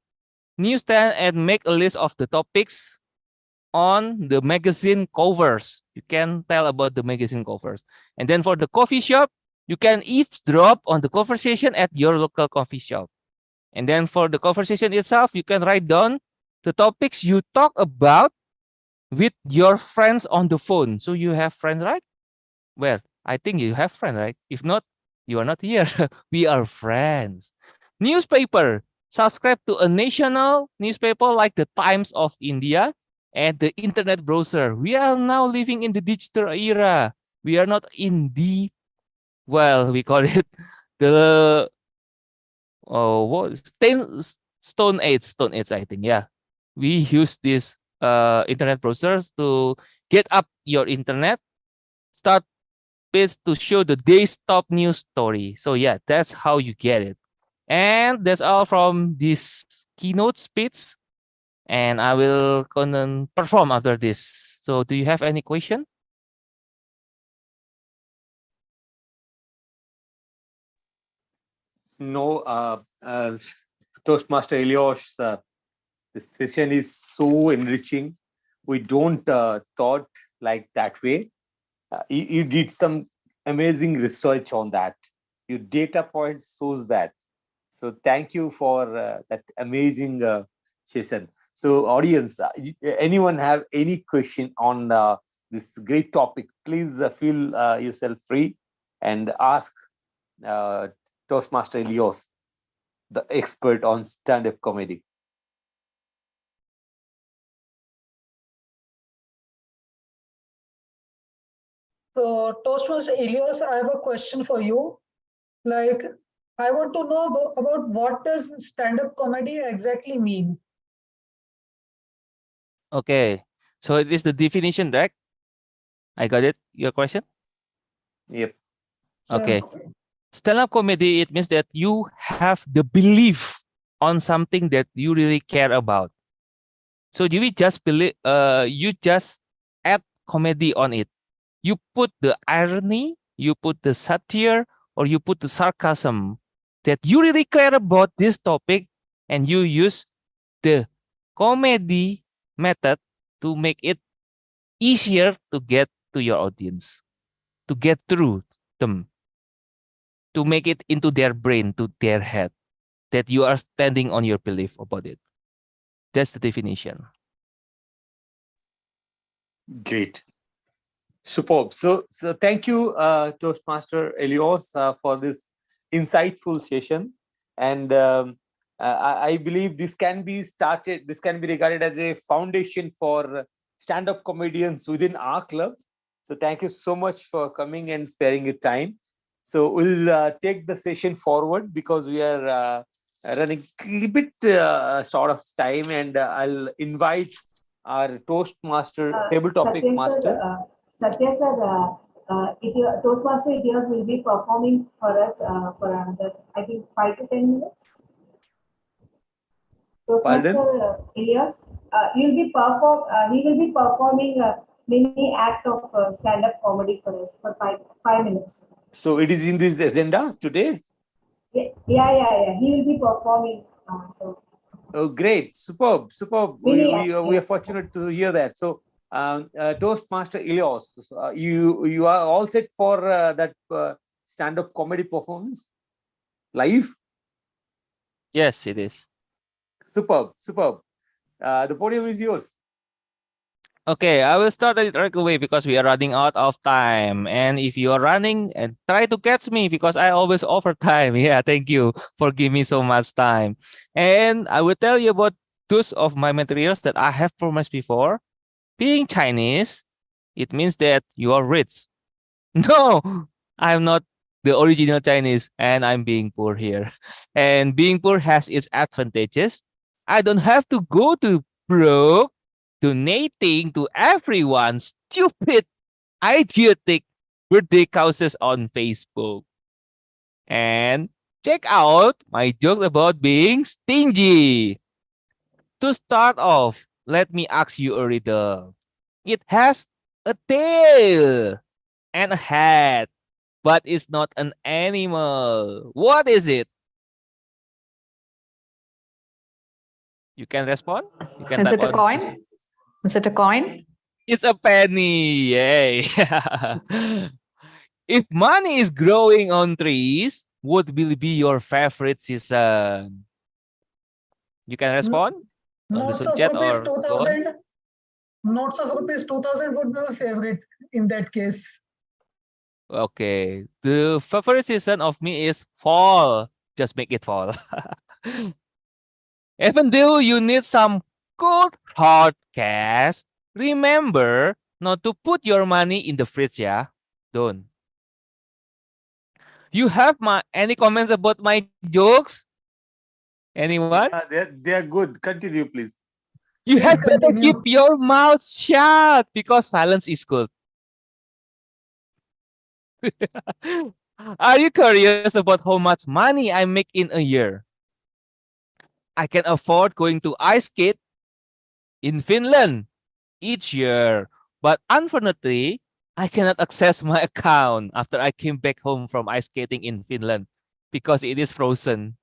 newsstand and make a list of the topics on the magazine covers. You can tell about the magazine covers. And then for the coffee shop, you can eavesdrop on the conversation at your local coffee shop. And then for the conversation itself, you can write down the topics you talk about with your friends on the phone. So you have friends, right? Well, I think you have friends, right? If not, you are not here. We are friends. Newspaper. Subscribe to a national newspaper like the Times of India and the internet browser. We are now living in the digital era. We are not in the, well, we call it the what Stone Age, I think. Yeah. We use this internet browsers to get up your internet, start page to show the day's top news story. So yeah, that's how you get it. And that's all from this keynote speech. And I will gonna perform after this. So do you have any question? No, Toastmaster Elios, this session is so enriching. We don't thought like that way. You did some amazing research on that. Your data points shows that. So thank you for that amazing session. So audience, anyone have any question on this great topic, please feel yourself free and ask Toastmaster Elios, the expert on stand-up comedy. So, Toastmaster Elias, I have a question for you. Like, I want to know about what does stand-up comedy exactly mean? Okay. So it is the definition, right? I got it. Your question? Yep. Okay. Stand-up comedy, it means that you have the belief on something that you really care about. So you just believe, you just add comedy on it. You put the irony, you put the satire, or you put the sarcasm that you really care about this topic, and you use the comedy method to make it easier to get to your audience, to get through them, to make it into their brain, to their head, that you are standing on your belief about it. That's the definition. Great. Superb. So thank you, Toastmaster Elios, for this insightful session. And I believe this can be started, this can be regarded as a foundation for stand-up comedians within our club. So thank you so much for coming and sparing your time. So we'll take the session forward because we are running a little bit short of time, and I'll invite our Toastmaster, table topic master. Satya sir, Toastmaster Ilyas will be performing for us for another, I think, 5 to 10 minutes. Toastmaster Ilyas, he will be performing a mini act of stand-up comedy for us for 5 minutes. So it is in this agenda today? Yeah. He will be performing. Oh, great. Superb. We are fortunate to hear that. So, Toastmaster Ilyas, you are all set for that stand-up comedy performance live? Yes, it is. Superb. The podium is yours. Okay, I will start it right away because we are running out of time. And if you are running, and try to catch me because I always offer time. Yeah, thank you for giving me so much time. And I will tell you about two of my materials that I have promised before. Being Chinese, it means that you are rich. No, I'm not the original Chinese, and I'm being poor here. And being poor has its advantages. I don't have to go to broke donating to everyone's stupid, idiotic birthday causes on Facebook. And check out my joke about being stingy. To start off, let me ask you a riddle. It has a tail and a head, but it's not an animal. What is it? You can respond. You can Is type it a on. coin? Is it a coin? It's a penny. Yay. If money is growing on trees, what will be your favorite season? You can respond on the Notes Zoom of chat rupees or go on. 2000. Notes of rupees 2000 would be my favorite in that case. Okay. The favorite season of me is fall. Just make it fall. Even though you need some cold hard cash, remember not to put your money in the fridge, yeah? Don't. You have any comments about my jokes? Anyone? They are good. Continue, please. You Please had better continue. keep your mouth shut because silence is good. Are you curious about how much money I make in a year? I can afford going to ice skate in Finland each year. But unfortunately, I cannot access my account after I came back home from ice skating in Finland because it is frozen.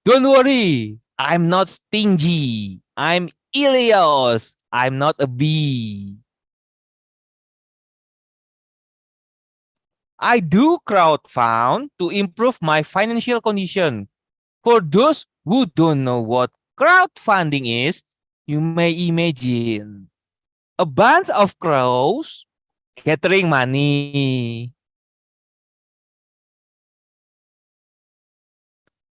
Don't worry, I'm not stingy. I'm Ilios. I'm not a bee. I do crowdfund to improve my financial condition. For those who don't know what crowdfunding is, you may imagine a bunch of crows gathering money.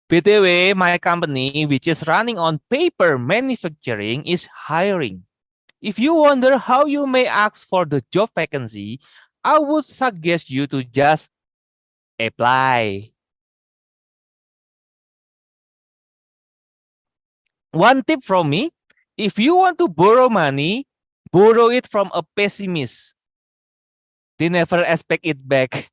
BTW, my company, which is running on paper manufacturing, is hiring. If you wonder how you may ask for the job vacancy, I would suggest you to just apply. One tip from me, if you want to borrow money, borrow it from a pessimist. They never expect it back.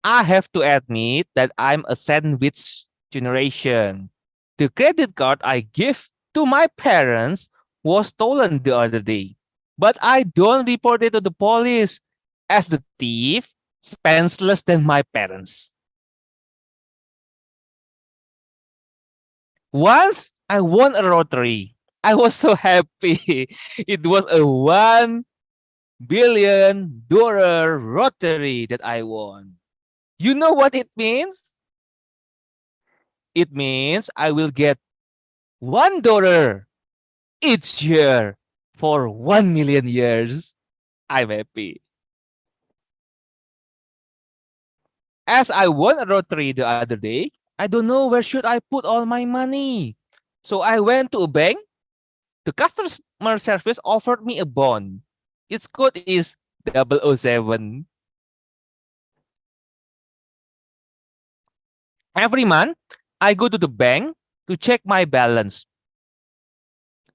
I have to admit that I'm a sandwich generation. The credit card I give to my parents was stolen the other day, but I don't report it to the police as the thief spends less than my parents. Once I won a lottery. I was so happy. It was a $1 billion lottery that I won. You know what it means? It means I will get $1 each year for 1 million years. I'm happy. As I won a lottery the other day, I don't know where should I put all my money. So I went to a bank. The customer service offered me a bond. Its code is 007. Every month, I go to the bank to check my balance.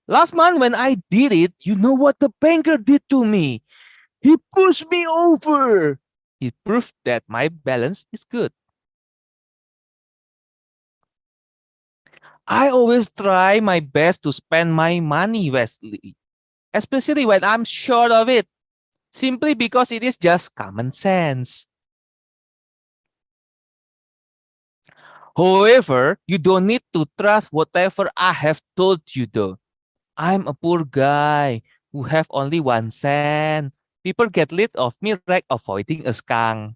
Last month, when I did it, you know what the banker did to me? He pushed me over. He proved that my balance is good. I always try my best to spend my money wisely, especially when I'm short of it, simply because it is just common sense. However, you don't need to trust whatever I have told you though. I'm a poor guy who have only 1 cent. People get rid of me like avoiding a skunk.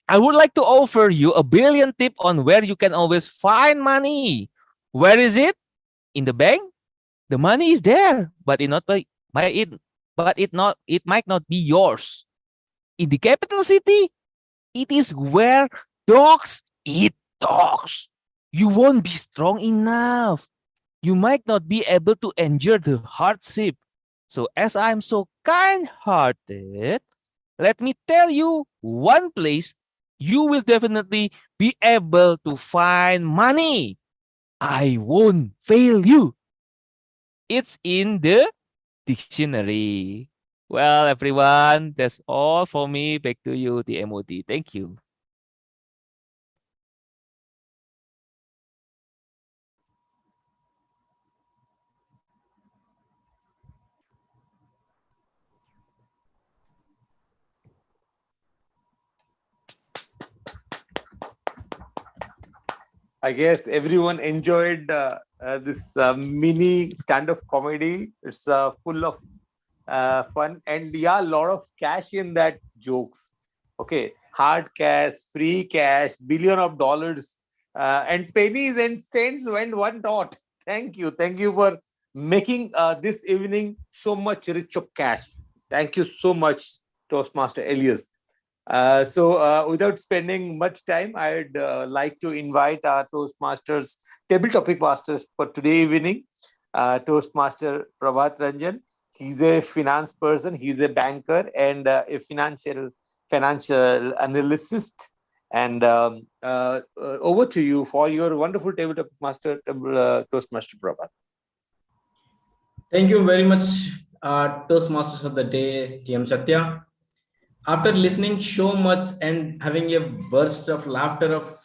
I would like to offer you a brilliant tip on where you can always find money. Where is it? In the bank? The money is there, but it might not be yours. In the capital city, it is where dogs eat dogs. You won't be strong enough. You might not be able to endure the hardship. So, as I'm so kind hearted, let me tell you one place you will definitely be able to find money. I won't fail you. It's in the dictionary. Well, everyone, that's all for me. Back to you, the MOD. Thank you. I guess everyone enjoyed this mini stand-up comedy. It's full of fun, and yeah, a lot of cash in that jokes. Okay, hard cash, free cash, billion of dollars, and pennies and cents went one dot. Thank you for making this evening so much rich of cash. Thank you so much, Toastmaster Elias. Without spending much time, I'd like to invite our Toastmasters, table topic masters for today evening. Toastmaster Prabhat Ranjan. He's a finance person. He's a banker and a financial analyst. And over to you for your wonderful table topic master, Toastmaster Prabhat. Thank you very much, Toastmasters of the day, TM Satya. After listening so much and having a burst of laughter of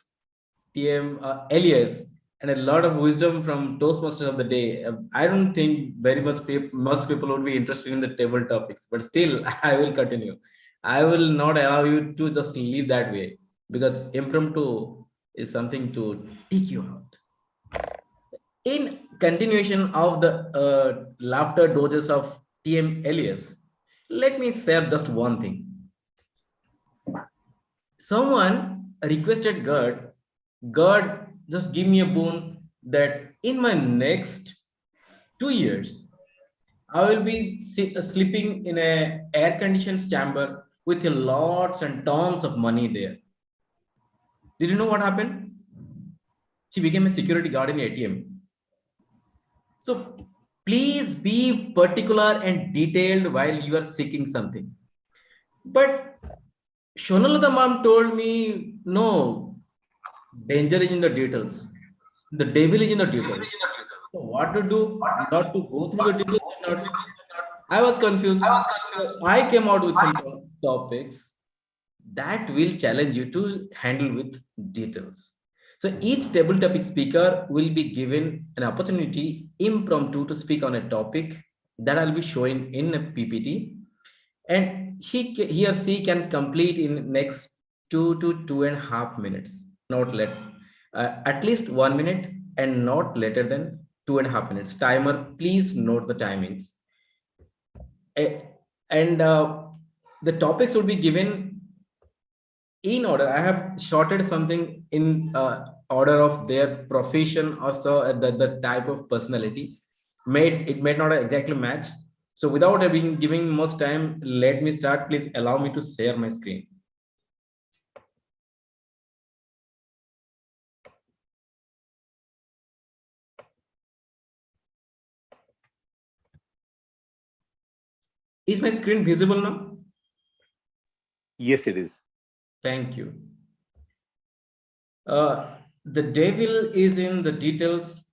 TM Elias and a lot of wisdom from Toastmasters of the day, I don't think very much most people would be interested in the table topics, but still I will continue. I will not allow you to just leave that way because impromptu is something to take you out. In continuation of the laughter doses of TM Elias, let me share just one thing. Someone requested God just give me a boon that in my next 2 years, I will be sleeping in a air-conditioned chamber with lots and tons of money there. Did you know what happened? She became a security guard in ATM. So please be particular and detailed while you are seeking something. But Shonalata mom told me, no, danger is in the details. The devil is in the details. So what to do? Not to go through the details. I was confused. So I came out with some topics that will challenge you to handle with details. So each table topic speaker will be given an opportunity impromptu to speak on a topic that I'll be showing in a PPT, and he or she can complete in next 2 to 2.5 minutes, not let at least 1 minute and not later than 2.5 minutes. Timer, please note the timings. And the topics will be given in order. I have shorted something in order of their profession, also the type of personality. It may not exactly match. So without giving much time, let me start. Please allow me to share my screen. Is my screen visible now? Yes, it is. Thank you. The devil is in the details.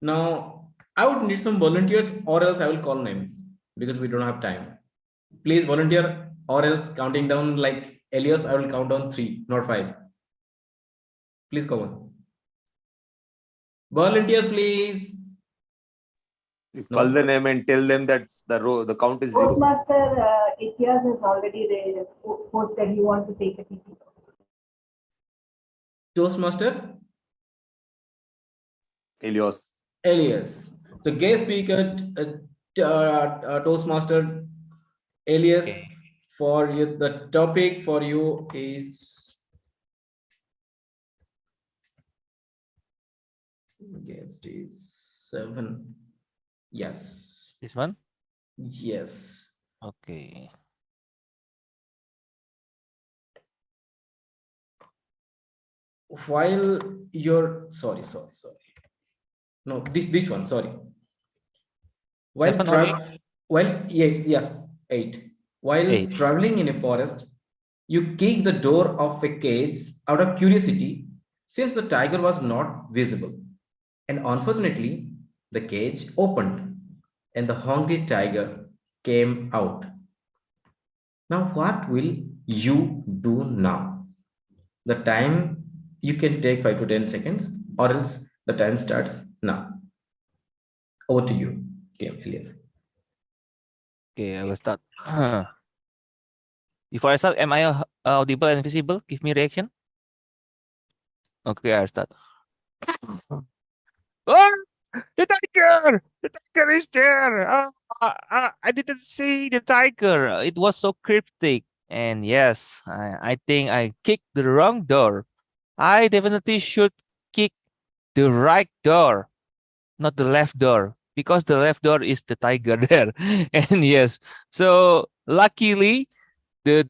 Now, I would need some volunteers, or else I will call names because we don't have time. Please volunteer, or else counting down like Elias, I will count down 3, not 5. Please come on. Volunteers, please. You call the name and tell them that the count is 0. Toastmaster Itias has already posted he want to take a TP. Toastmaster? Elias. So guest speaker, Toastmaster Elias, Okay. for you, the topic for you is guest is 7. Yes. This one? Yes. Okay. While you're sorry. No, this one, sorry. While 7 or 8? yes, 8. While 8. traveling in a forest, you kick the door of a cage out of curiosity, since the tiger was not visible. And unfortunately, the cage opened and the hungry tiger came out. Now, what will you do now? The time, you can take 5 to 10 seconds, or else the time starts now. Over to you, Elias. Okay, I will start. Before I start, am I audible and visible? Give me reaction. Okay, I'll start. Oh, the tiger! The tiger is there! I didn't see the tiger. It was so cryptic. And yes, I think I kicked the wrong door. I definitely should kick the right door, not the left door, because the left door is the tiger there. And yes, so luckily the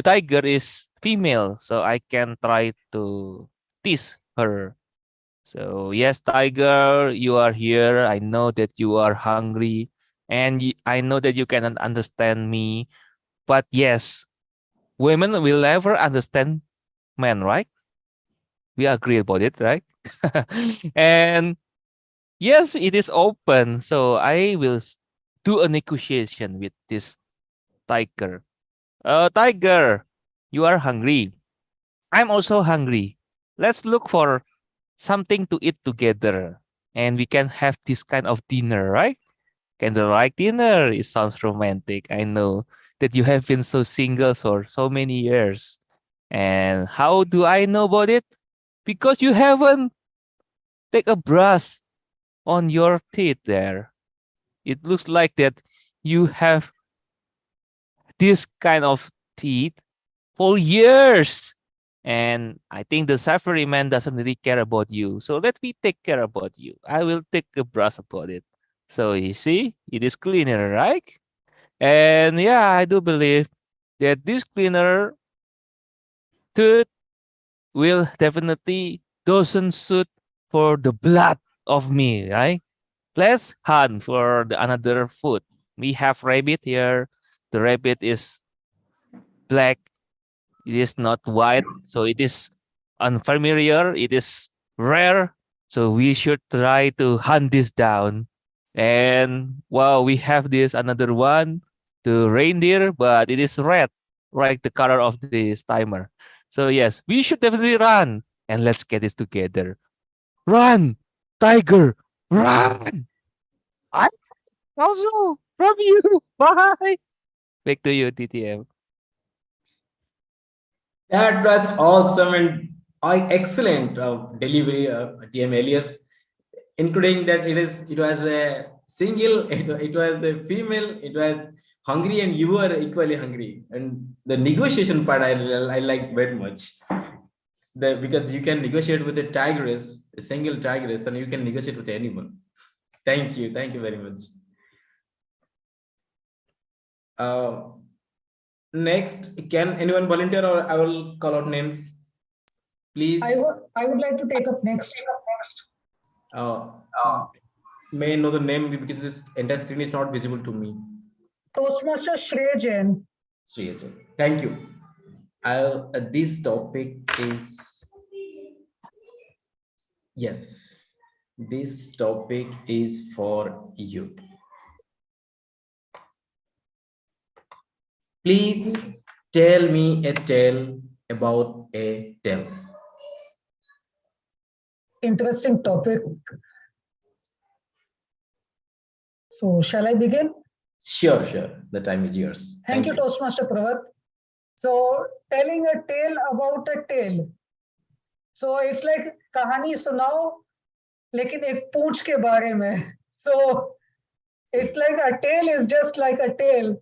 tiger is female, so I can try to tease her. So yes, tiger, you are here. I know that you are hungry, and I know that you cannot understand me. But yes, women will never understand men, right? We agree about it, right? And yes, it is open. So I will do a negotiation with this tiger. Tiger, you are hungry. I'm also hungry. Let's look for something to eat together. And we can have this kind of dinner, right? Candlelight dinner. It sounds romantic. I know that you have been so single for so many years. And how do I know about it? Because you haven't take a brush on your teeth there. It looks like that you have this kind of teeth for years. And I think the safari man doesn't really care about you. So let me take care about you. I will take a brush about it. So you see, it is cleaner, right? And yeah, I do believe that this cleaner tooth will definitely doesn't suit for the blood of me, right? Let's hunt for another food. We have rabbit here. The rabbit is black. It is not white, so it is unfamiliar. It is rare, so we should try to hunt this down. And well, we have this another one, the reindeer, but it is red, like the color of this timer. So yes, we should definitely run, and let's get this together. Run, tiger, run! I also from you. Bye. Back to you, TTM. That was awesome and excellent delivery, TM Elias, including that it was a single, it was a female, it was hungry, and you were equally hungry. And the negotiation part I like very much. Because you can negotiate with a tigress, a single tigress, and you can negotiate with anyone. Thank you very much. Next, can anyone volunteer or I will call out names? Please. I would like to take up next. May I know the name because this entire screen is not visible to me. Toastmaster Shreya Jain. Shreya Jain. Thank you. This topic is, yes, this topic is for you. Please tell me a tale about a tale. Interesting topic. So shall I begin? Sure. The time is yours. Thank you, Toastmaster Pravat. So telling a tale about a tale. So it's like कहानी सुनाओ, लेकिन एक पूंछ के बारे में. So it's like a tale is just like a tail,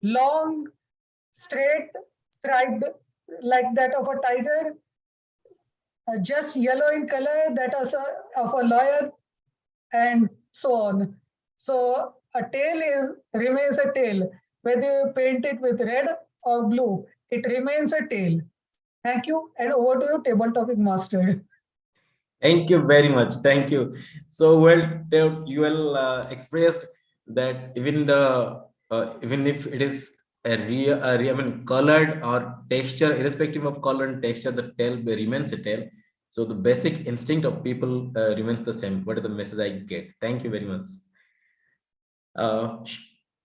long, straight, striped, like that of a tiger, just yellow in color, that of a lawyer, and so on. So a tail remains a tail, whether you paint it with red or blue, it remains a tail. Thank you, and over to you, table topic master. Thank you very much. Thank you. So you well expressed that even if it is I mean colored or texture, irrespective of color and texture, the tail remains a tail. So the basic instinct of people remains the same. What is the message I get? Thank you very much.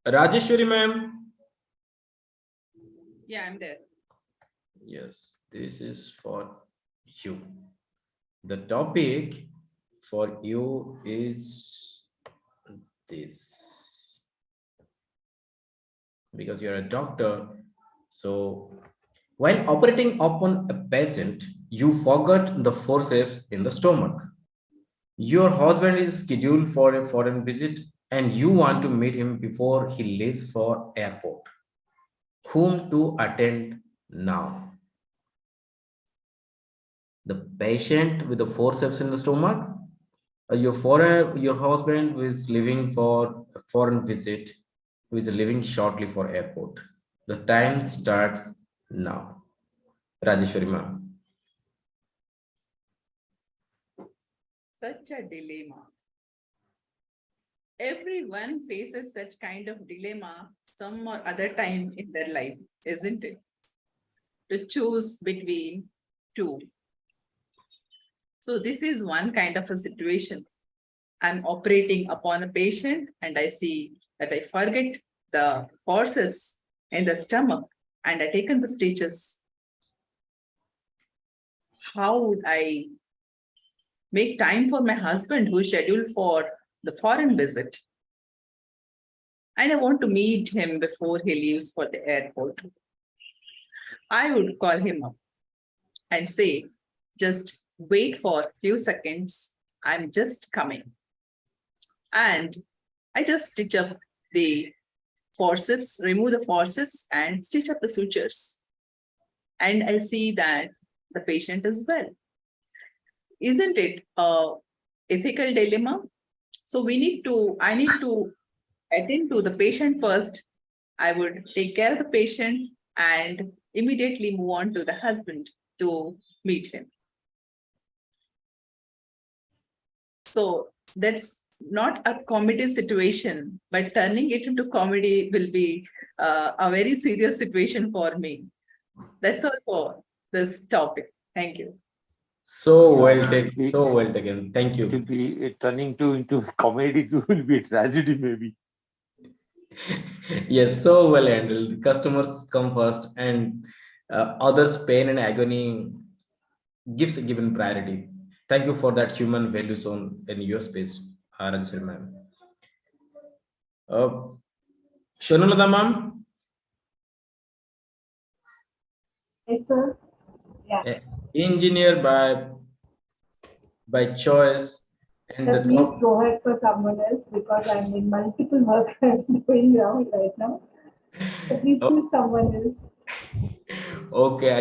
Rajeshwari ma'am. Yeah, I'm there. Yes, this is for you. The topic for you is this. Because you're a doctor, so while operating upon a patient, you forgot the forceps in the stomach. Your husband is scheduled for a foreign visit and you want to meet him before he leaves for airport. Whom to attend now? The patient with the forceps in the stomach, or your husband who is leaving for a foreign visit, who is leaving shortly for airport. The time starts now. Rajeshwari ma'am. Such a dilemma. Everyone faces such kind of dilemma some or other time in their life, isn't it? To choose between two. So this is one kind of a situation. I'm operating upon a patient and I see that I forget the forceps in the stomach and I taken the stitches. How would I make time for my husband who is scheduled for the foreign visit? And I want to meet him before he leaves for the airport. I would call him up and say, just wait for a few seconds. I'm just coming. And I just stitch up the forceps, remove the forceps and stitch up the sutures. And I see that the patient is well. Isn't it an ethical dilemma? So I need to attend to the patient first. I would take care of the patient and immediately move on to the husband to meet him. So that's not a comedy situation, but turning it into comedy will be a very serious situation for me. That's all for this topic. Thank you. So well taken. Thank you. It will be turning into comedy. It will be a tragedy, maybe. Yes, so well handled. Customers come first, and others' pain and agony gives a given priority. Thank you for that human value zone in your space, Rajeshwari ma'am. Shonulada ma'am. Yes, sir. Yeah. Engineer by choice. And Sir, please go ahead for someone else because I'm in multiple work going around right now. So please choose someone else. Okay,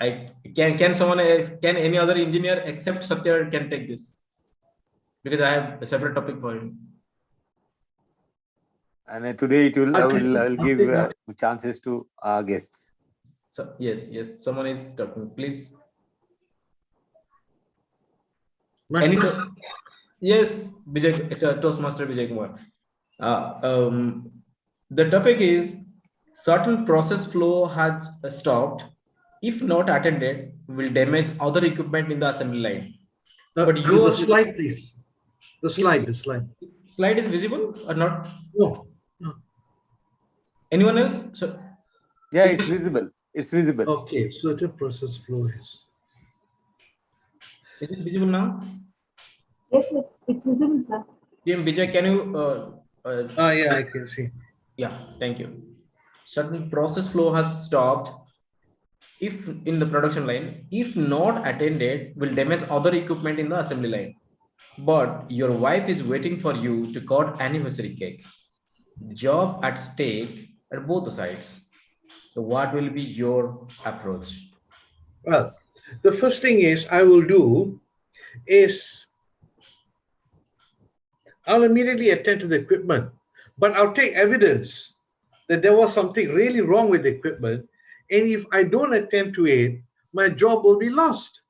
I can someone else, can any other engineer except Satya can take this? Because I have a separate topic for him. And today I will give chances to our guests. So yes, someone is talking, please. Yes, Vijay, Toastmaster Vijay Kumar. The topic is certain process flow has stopped. If not attended, will damage other equipment in the assembly line. But the slide, please. The slide. Slide is visible or not? No. Anyone else? So, yeah, it's visible. It's visible. Okay, certain process flow is. Is it visible now? Yes, it's visible, sir. Vijay, can you? Yeah, I can see. Yeah, thank you. Certain process flow has stopped. If in the production line, if not attended, will damage other equipment in the assembly line. But your wife is waiting for you to cut anniversary cake. Job at stake at both sides. So what will be your approach? Well, the first thing I will do is I'll immediately attend to the equipment, but I'll take evidence that there was something really wrong with the equipment. And if I don't attend to it, my job will be lost.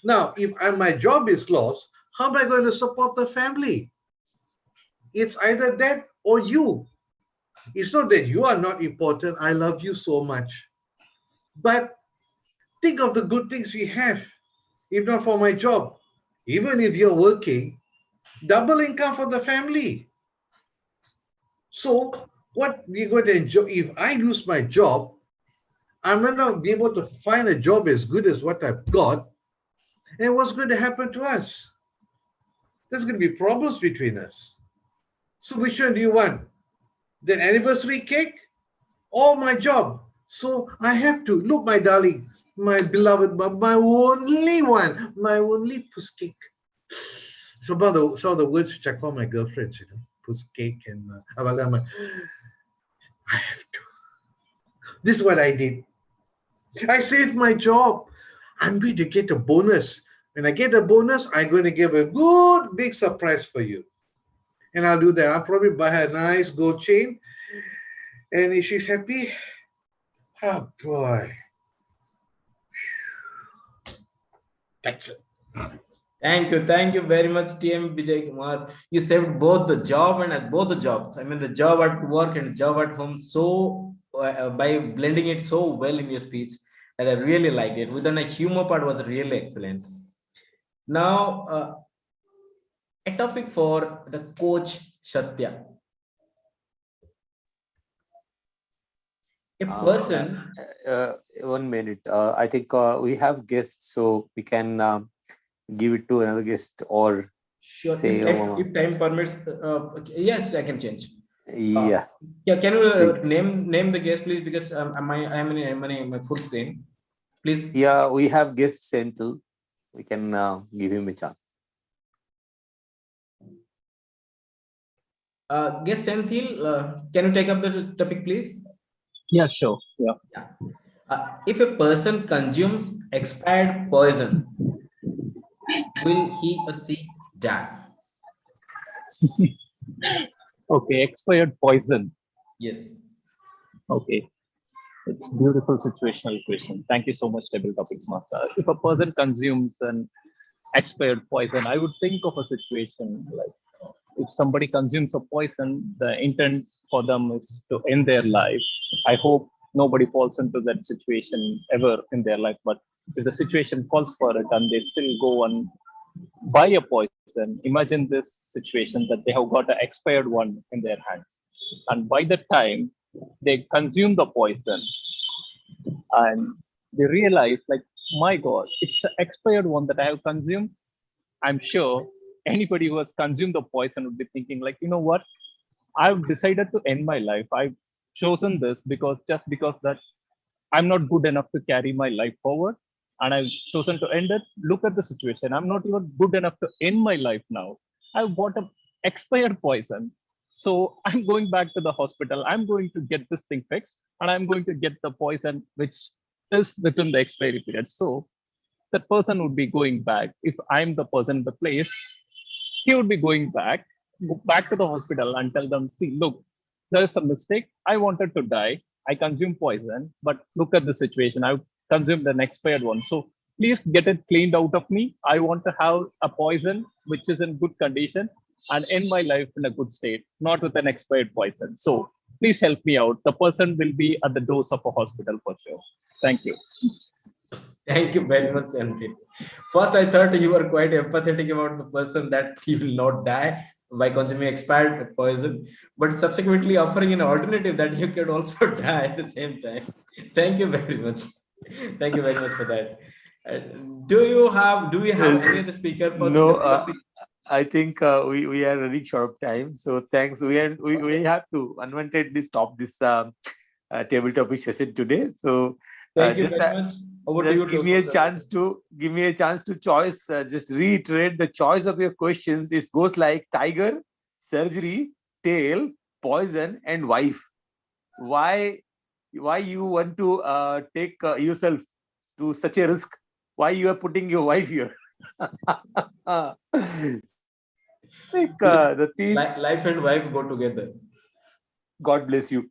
Now, if my job is lost, how am I going to support the family? It's either that or you. It's not that you are not important. I love you so much. But think of the good things we have, if not for my job. Even if you're working, double income for the family. So what we're going to enjoy, if I lose my job, I'm not going to be able to find a job as good as what I've got. And what's going to happen to us? There's going to be problems between us. So which one do you want? The anniversary cake or my job? So I have to, look, my darling, my beloved, my only one, my only puss cake. Some of the words which I call my girlfriends, puss cake and I have to. This is what I did. I saved my job. I'm going to get a bonus. When I get a bonus, I'm going to give a good big surprise for you. And I'll do that. I'll probably buy her a nice gold chain. And if she's happy, oh boy. That's it. Thank you very much, TM Vijay Kumar. You saved both the job and at both the jobs. I mean, the job at work and job at home. So by blending it so well in your speech, and I really liked it. Within a humor part was really excellent. Now, a topic for the coach Satya. A person. 1 minute. I think we have guests, so we can give it to another guest or sure. Say, if time permits. Yes, I can change. Yeah. Can you name the guest, please? Because I'm in my full screen. Please. Yeah, we have guest Senthil. We can give him a chance. Guest Senthil, can you take up the topic, please? Yeah, sure. Yeah. If a person consumes expired poison, will he or she die? Okay, expired poison. Yes. Okay. It's beautiful situational question. Thank you so much, Table Topics Master. If a person consumes an expired poison, I would think of a situation like if somebody consumes a poison, the intent for them is to end their life. I hope nobody falls into that situation ever in their life, but if the situation calls for it and they still go and buy a poison, imagine this situation that they have got an expired one in their hands. And by the time they consume the poison and they realize like, my God, it's the expired one that I have consumed. I'm sure anybody who has consumed the poison would be thinking like, you know what? I've decided to end my life. I've chosen this because that I'm not good enough to carry my life forward. And I've chosen to end it. Look at the situation. I'm not even good enough to end my life now. I've bought an expired poison. So I'm going back to the hospital. I'm going to get this thing fixed. And I'm going to get the poison which is within the expiry period. So that person would be going back. If I'm the person in the place, he would be going back, go back to the hospital and tell them, see, look, there is a mistake. I wanted to die. I consumed poison, but look at the situation. I consumed an expired one. So please get it cleaned out of me. I want to have a poison which is in good condition and end my life in a good state, not with an expired poison. So please help me out. The person will be at the doors of a hospital for sure. Thank you. Thank you very much, Senthil. First, I thought you were quite empathetic about the person that he will not die by consuming expired poison, but subsequently offering an alternative that you can also die at the same time. Thank you very much. Thank you very much for that. Do we have any other speaker for No, the topic? I think we are running short of time. So thanks. We have to unwantedly stop this table topic session today. So Thank you just very much. Over to just you, give me a Toastmaster. chance to choice. Just reiterate the choice of your questions. It goes like tiger, surgery, tail, poison, and wife. Why you want to take yourself to such a risk? Why you are putting your wife here? Like the theme. Life and wife go together. God bless you.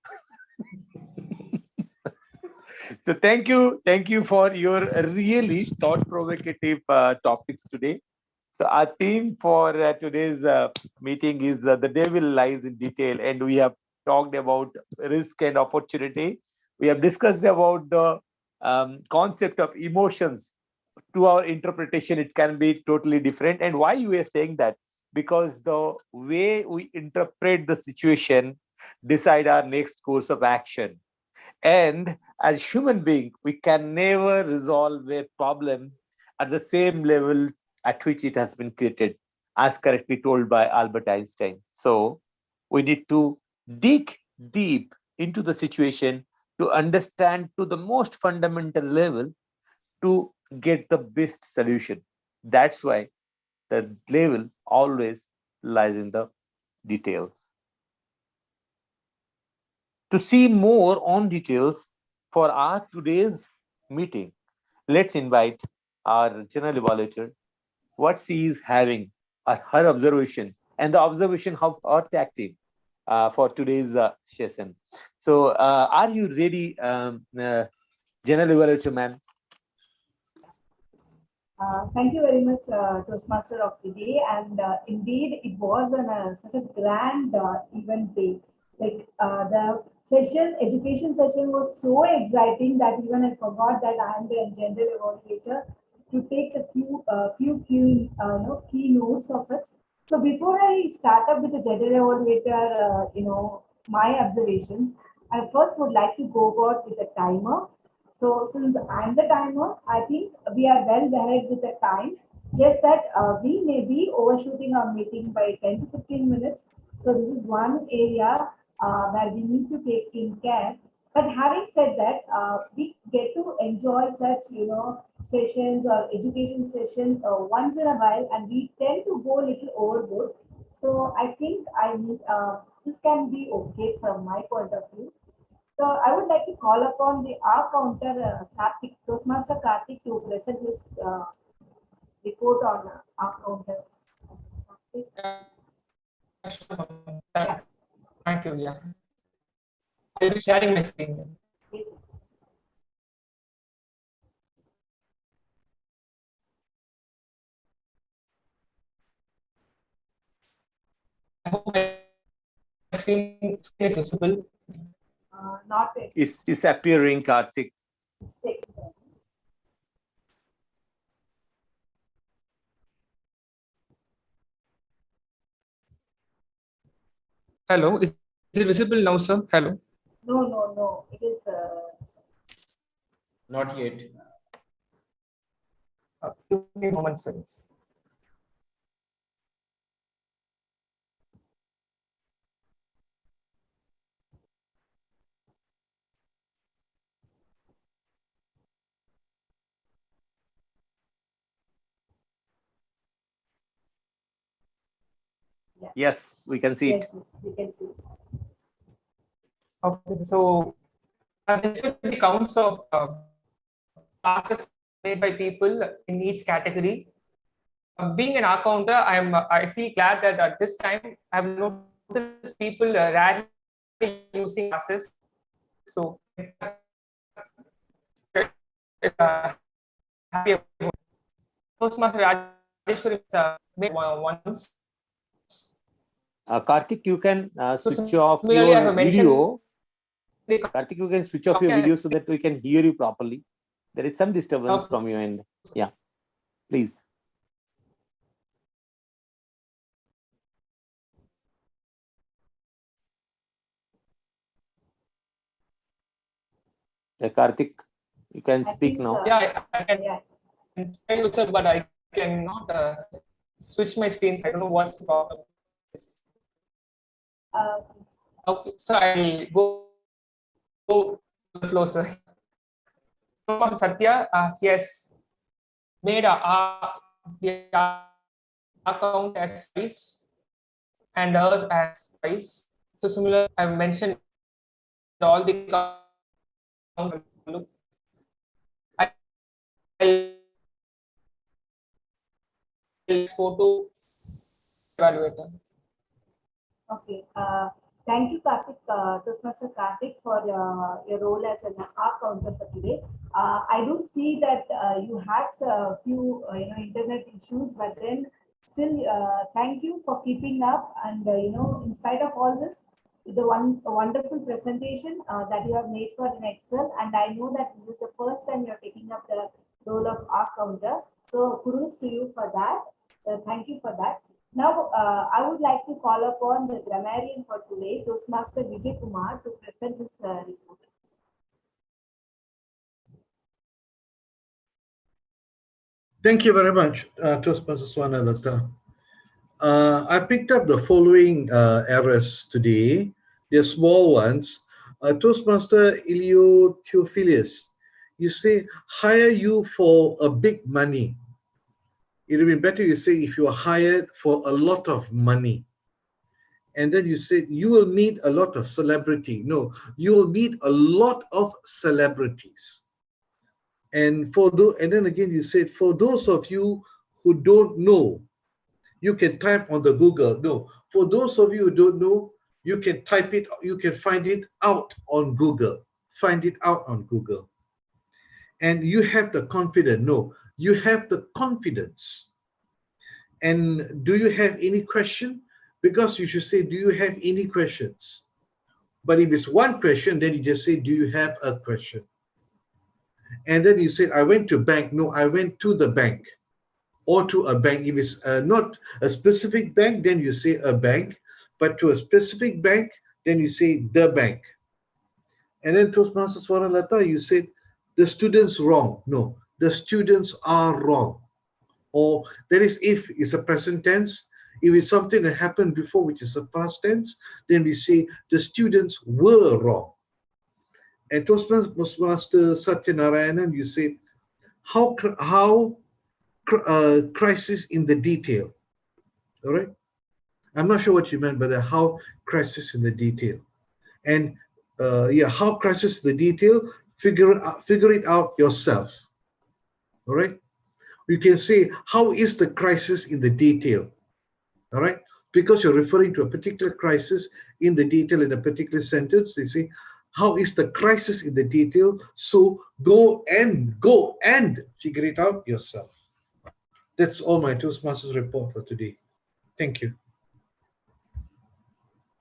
So thank you for your really thought-provocative topics today. So our theme for today's meeting is the devil lies in detail, and we have talked about risk and opportunity. We have discussed about the concept of emotions. To our interpretation, it can be totally different. And why you are saying that? Because the way we interpret the situation decide our next course of action. And as human being, we can never resolve a problem at the same level at which it has been created, as correctly told by Albert Einstein. So we need to dig deep into the situation to understand to the most fundamental level to get the best solution. That's why the level always lies in the details. To see more on details for our today's meeting, let's invite our general evaluator, what she is having, her observation, and the observation of our tag team for today's session. So, are you ready, general evaluator, ma'am? Thank you very much, Toastmaster of the day. And indeed, it was such a grand event day. Like the education session was so exciting that even I forgot that I am the general evaluator to take a few key notes of it. So before I start up with the general evaluator, my observations, I first would like to go about with a timer. So since I'm the timer, I think we are well ahead with the time. Just that we may be overshooting our meeting by 10 to 15 minutes. So this is one area where we need to take in care. But having said that, we get to enjoy such, sessions or education sessions once in a while, and we tend to go a little overboard. So I think this can be okay from my point of view. So I would like to call upon our counter, Karthik, Toastmaster Karthik, to present his report on our counters. Thank you. Yeah. I'll be sharing my screen. Yes. I hope my screen is visible. Not it. Is appearing, Karthik. Hello, is it visible now, sir? Hello. No. It is. Not yet. A few moments, please. Yes, we can see it. Yes, we can see it. Okay, so this is the counts of classes made by people in each category. Being an accountant, I feel glad that at this time I have noticed people rarely using classes. So happy about Toastmaster Rajeshwari made once. Karthik, you can So switch off similarly, I your have mentioned video. Karthik, you can switch off your video so that we can hear you properly. There is some disturbance from your end. Yeah, please. Karthik, you can speak now. Yeah, I can tell you, sir, but I cannot switch my screens. I don't know what's the problem. Okay, so I'll go to the flow, sir. Satya, he has made the account as price and earth as price. So similar, I've mentioned all the account. Photo evaluator. Okay. Thank you, Karthik, Toastmaster Karthik, for your role as an art counter for today. I do see that you had a few internet issues, but then still, thank you for keeping up. And in spite of all this, the wonderful presentation that you have made for an Excel, and I know that this is the first time you're taking up the role of art counter. So kudos to you for that. Thank you for that. Now, I would like to call upon the grammarian for today, Toastmaster Vijay Kumar, to present his report. Thank you very much, Toastmaster Swarnalata. I picked up the following errors today. They're small ones. Toastmaster Ilio Theophilus, you say, hire you for a big money. It would be better you say if you are hired for a lot of money. And then you said you will meet a lot of celebrity. No, you will meet a lot of celebrities. And then again you said, for those of you who don't know, you can type on the Google. No, for those of you who don't know, you can type it, you can find it out on Google. Find it out on Google. And you have the confidence. No, you have the confidence. And do you have any question? Because you should say, do you have any questions? But if it's one question, then you just say, do you have a question? And then you said, I went to bank. No, I went to the bank. Or to a bank. If it's not a specific bank, then you say a bank. But to a specific bank, then you say the bank. And then Toastmaster Swarnalata, you said, the students wrong. No, the students are wrong. Or that is if it's a present tense. If it's something that happened before, which is a past tense, then we say the students were wrong. And Toastmaster Satyanarayanan, you said, how crisis in the detail. All right. I'm not sure what you meant by that. How crisis in the detail. And how crisis in the detail, figure it out yourself. All right. You can say, how is the crisis in the detail? All right. Because you're referring to a particular crisis in the detail in a particular sentence, they say, how is the crisis in the detail? So go and figure it out yourself. That's all my Toastmasters report for today. Thank you.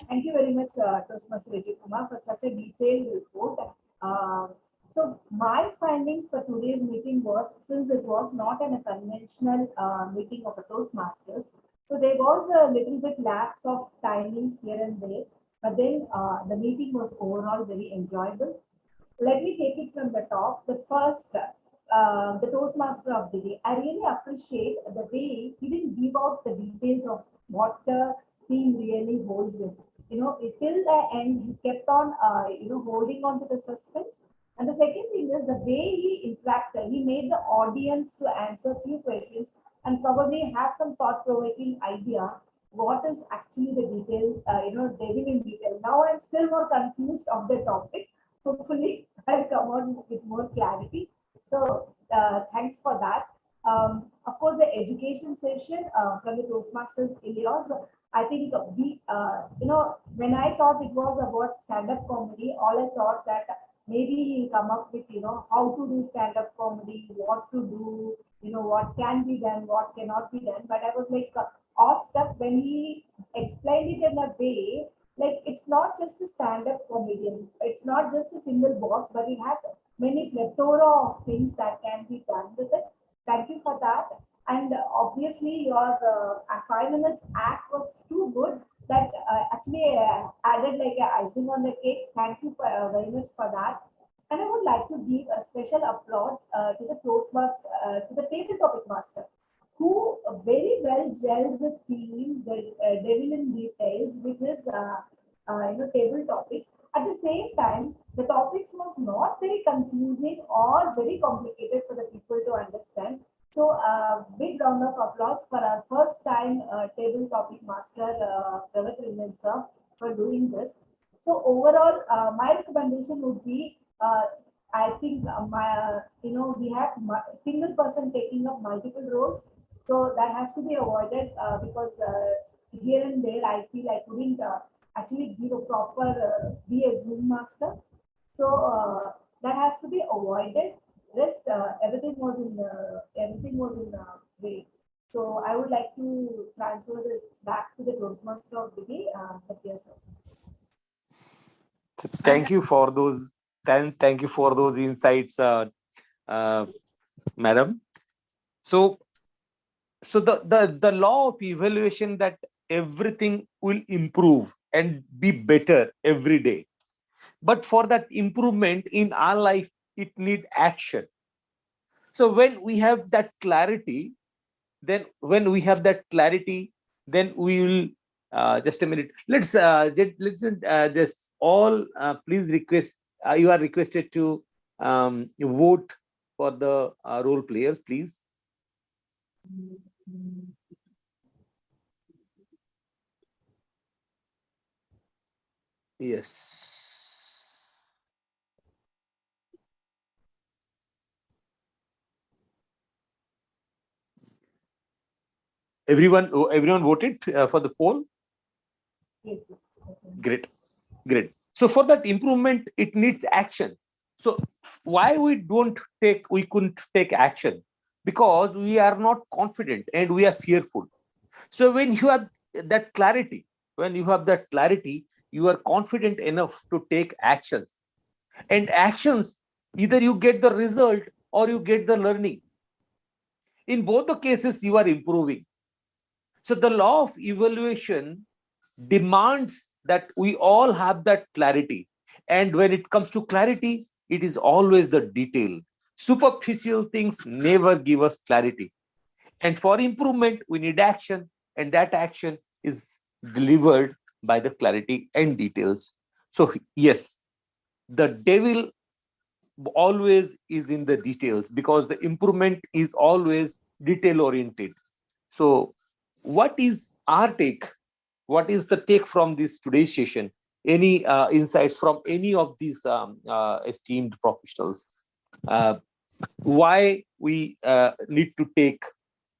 Thank you very much, Toastmaster Vijay Kumar, for such a detailed report. So my findings for today's meeting was, since it was not a conventional meeting of a Toastmasters, so there was a little bit lapse of timings here and there, but then the meeting was overall very enjoyable. Let me take it from the top. The first, the Toastmaster of the day. I really appreciate the way he didn't give out the details of what the theme really holds in. Till the end, he kept on, holding on to the suspense. And the second thing is the way he interacted. He made the audience to answer few questions and probably have some thought-provoking idea what is actually the detail, diving in detail. Now I'm still more confused of the topic. Hopefully, I'll come on with more clarity. So thanks for that. Of course, the education session from the Toastmasters Ilios, I think when I thought it was about stand-up comedy, all I thought that maybe he'll come up with, how to do stand-up comedy, what to do, what can be done, what cannot be done. But I was like awestruck when he explained it in a way, like it's not just a stand-up comedian, it's not just a single box, but it has many plethora of things that can be done with it. Thank you for that. And obviously, your 5 minutes act was too good that actually added like a icing on the cake. Thank you very much for that. And I would like to give a special applause to the Toastmaster, to the table topic master, who very well gelled the theme, the devil in details with his table topics. At the same time, the topics was not very confusing or very complicated for the people to understand. So, big round of applause for our first time table topic master, Pravat Rinjan sir, for doing this. So, overall, my recommendation would be, I think, we have single person taking up multiple roles. So, that has to be avoided because here and there, I feel I couldn't actually give a proper, be a Zoom master. So, that has to be avoided. Rest, everything was in way. So I would like to transfer this back to the Toastmaster of the day, Satya sir. Thank you for those. Thank you for those insights, madam. So, the law of evaluation that everything will improve and be better every day. But for that improvement in our life, it need action. So when we have that clarity, then we will just a minute. Let's just all please request. You are requested to vote for the role players, please. Yes. Everyone voted for the poll. Yes, yes. Okay. Great. So for that improvement, it needs action. So why we couldn't take action? Because we are not confident and we are fearful. So when you have that clarity, you are confident enough to take actions. And actions, either you get the result or you get the learning. In both the cases, you are improving. So the law of evaluation demands that we all have that clarity. And when it comes to clarity, it is always the detail. Superficial things never give us clarity. And for improvement, we need action, and that action is delivered by the clarity and details. So, yes, the devil always is in the details because the improvement is always detail oriented. So, what is our take? What is the take from this today's session? Any insights from any of these esteemed professionals? Why we need to take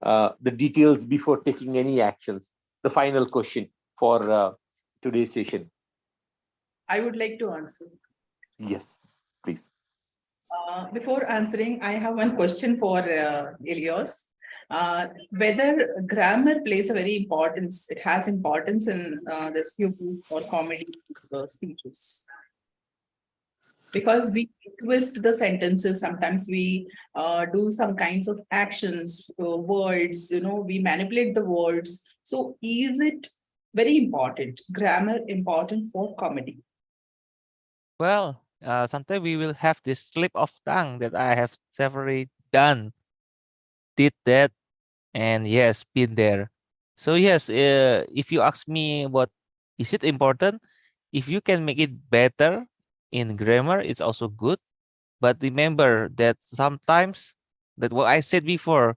the details before taking any actions? The final question for today's session. I would like to answer. Yes, please. Before answering, I have one question for Elios. Whether grammar plays a very importance, it has importance in the speeches or comedy speeches. Because we twist the sentences, sometimes we do some kinds of actions, words, we manipulate the words. So is it very important, grammar important for comedy? Well, sometimes we will have this slip of tongue that I have severally did that, and yes, been there. So yes, if you ask me what is it important, if you can make it better in grammar, it's also good. But remember that sometimes that what I said before,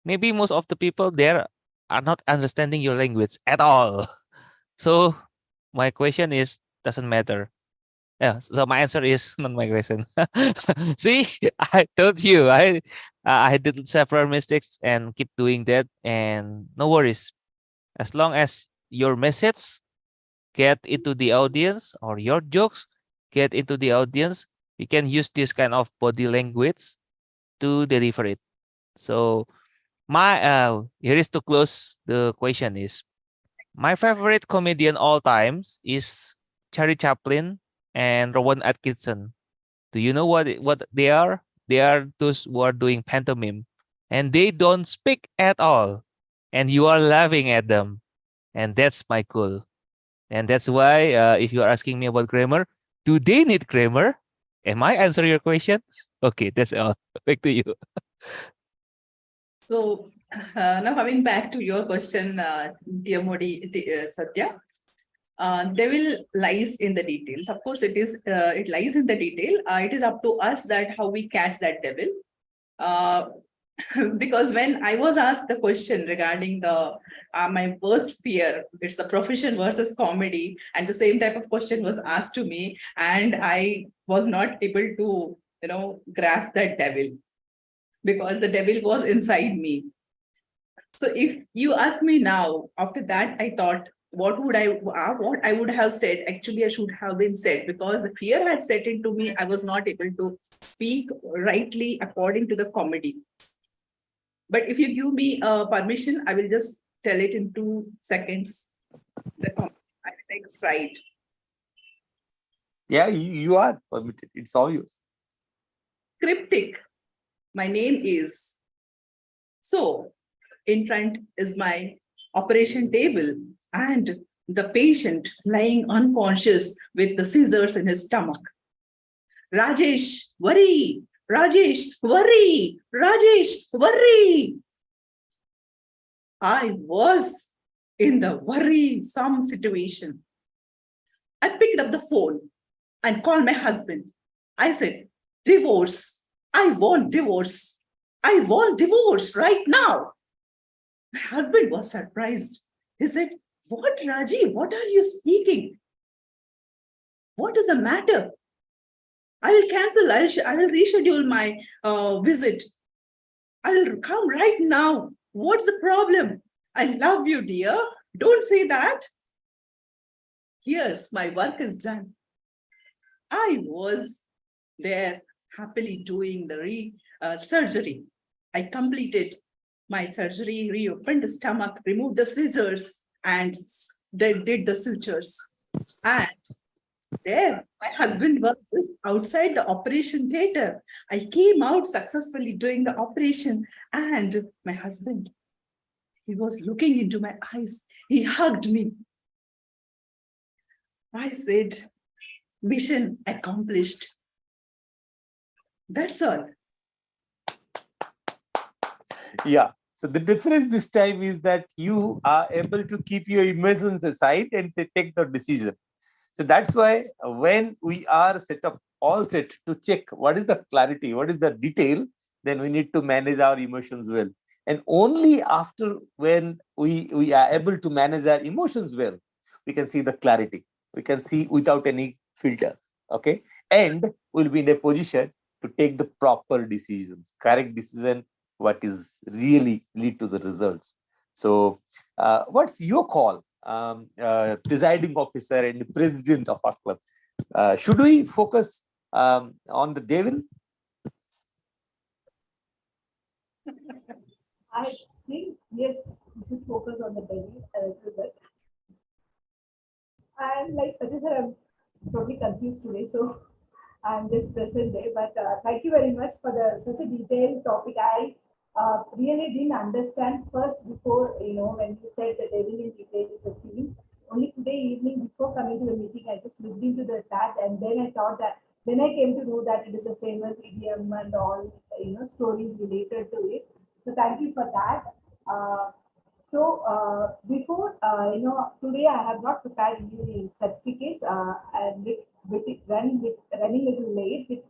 maybe most of the people there are not understanding your language at all. So my question is, doesn't matter. Yeah, so my answer is not my question. See, I told you, I did several mistakes and keep doing that, and no worries. As long as your message get into the audience or your jokes get into the audience, you can use this kind of body language to deliver it. So my here is to close the question is my favorite comedian all times is Charlie Chaplin and Rowan Atkinson. Do you know what they are? They are those who are doing pantomime, and they don't speak at all, and you are laughing at them, and that's my cool. And that's why, if you are asking me about grammar, do they need grammar? Am I answering your question? Okay, that's all. Back to you. So now coming back to your question, dear Modi, Satya, devil lies in the details. Of course, it lies in the detail. It is up to us that how we catch that devil. Because when I was asked the question regarding the my worst fear, it's the profession versus comedy, and the same type of question was asked to me, and I was not able to, grasp that devil because the devil was inside me. So if you ask me now, after that, I thought, what I would have said, actually, I should have been said because the fear had set into me. I was not able to speak rightly according to the comedy. But if you give me permission, I will just tell it in 2 seconds. I will take pride. Yeah, you are permitted. It's all yours. Cryptic. My name is. So, in front is my operation table and the patient lying unconscious with the scissors in his stomach. Rajesh, worry. Rajesh, worry. Rajesh, worry. I was in the worrisome situation. I picked up the phone and called my husband. I said, divorce. I want divorce. I want divorce right now. My husband was surprised. He said, what, Raji? What are you speaking? What is the matter? I will cancel. I will reschedule my visit. I will come right now. What's the problem? I love you, dear. Don't say that. Yes, my work is done. I was there happily doing the surgery. I completed my surgery, reopened the stomach, removed the scissors, and did the sutures. And there, my husband was just outside the operation theater. I came out successfully doing the operation, and my husband, he was looking into my eyes. He hugged me. I said, mission accomplished. That's all. Yeah. So the difference this time is that you are able to keep your emotions aside and take the decision. So that's why when we are all set to check what is the clarity, what is the detail, then we need to manage our emotions well. And only after when we are able to manage our emotions well, we can see the clarity. We can see without any filters. Okay. And we'll be in a position to take the proper decisions, correct decision, what is really lead to the results. So what's your call, presiding officer and president of our club? Should we focus on the devil? I think, yes, we should focus on the devil a little bit. And like Satya sir, I'm totally confused today, so I'm just present there. But thank you very much for such a detailed topic. I really didn't understand first before, when you said the devil in detail is a theme. Only today evening before coming to the meeting, I just looked into that, and then I thought that, then I came to know that it is a famous idiom and all, stories related to it. So thank you for that. Before, today I have not prepared any certificates, and running a little late with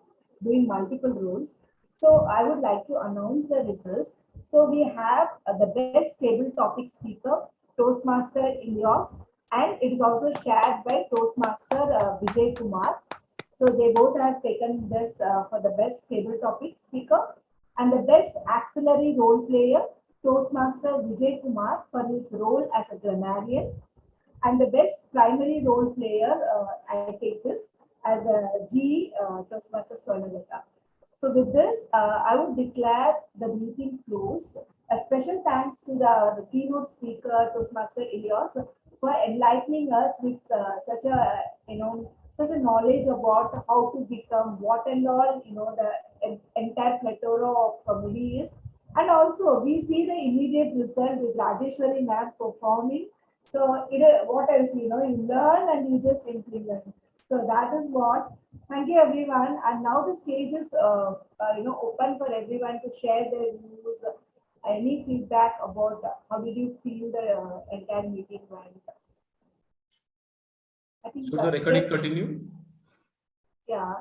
doing multiple roles. So I would like to announce the results. So we have the best table topic speaker, Toastmaster Ilios, and it is also shared by Toastmaster Vijay Kumar. So they both have taken this for the best table topic speaker, and the best auxiliary role player, Toastmaster Vijay Kumar, for his role as a grammarian, And the best primary role player, I take this as a G, Toastmasters Swarnalata. So with this, I would declare the meeting closed. A special thanks to the keynote speaker, Toastmaster Elias, for enlightening us with such a such a knowledge about how to become what and all the entire plethora of Middle East. And also we see the immediate result with Rajeshwari ma'am performing. So what else, you learn and you just implement. So that is what. Thank you, everyone. And now the stage is, open for everyone to share their views, any feedback about how did you feel the entire meeting went. I think So the recording yes. continue. Yeah.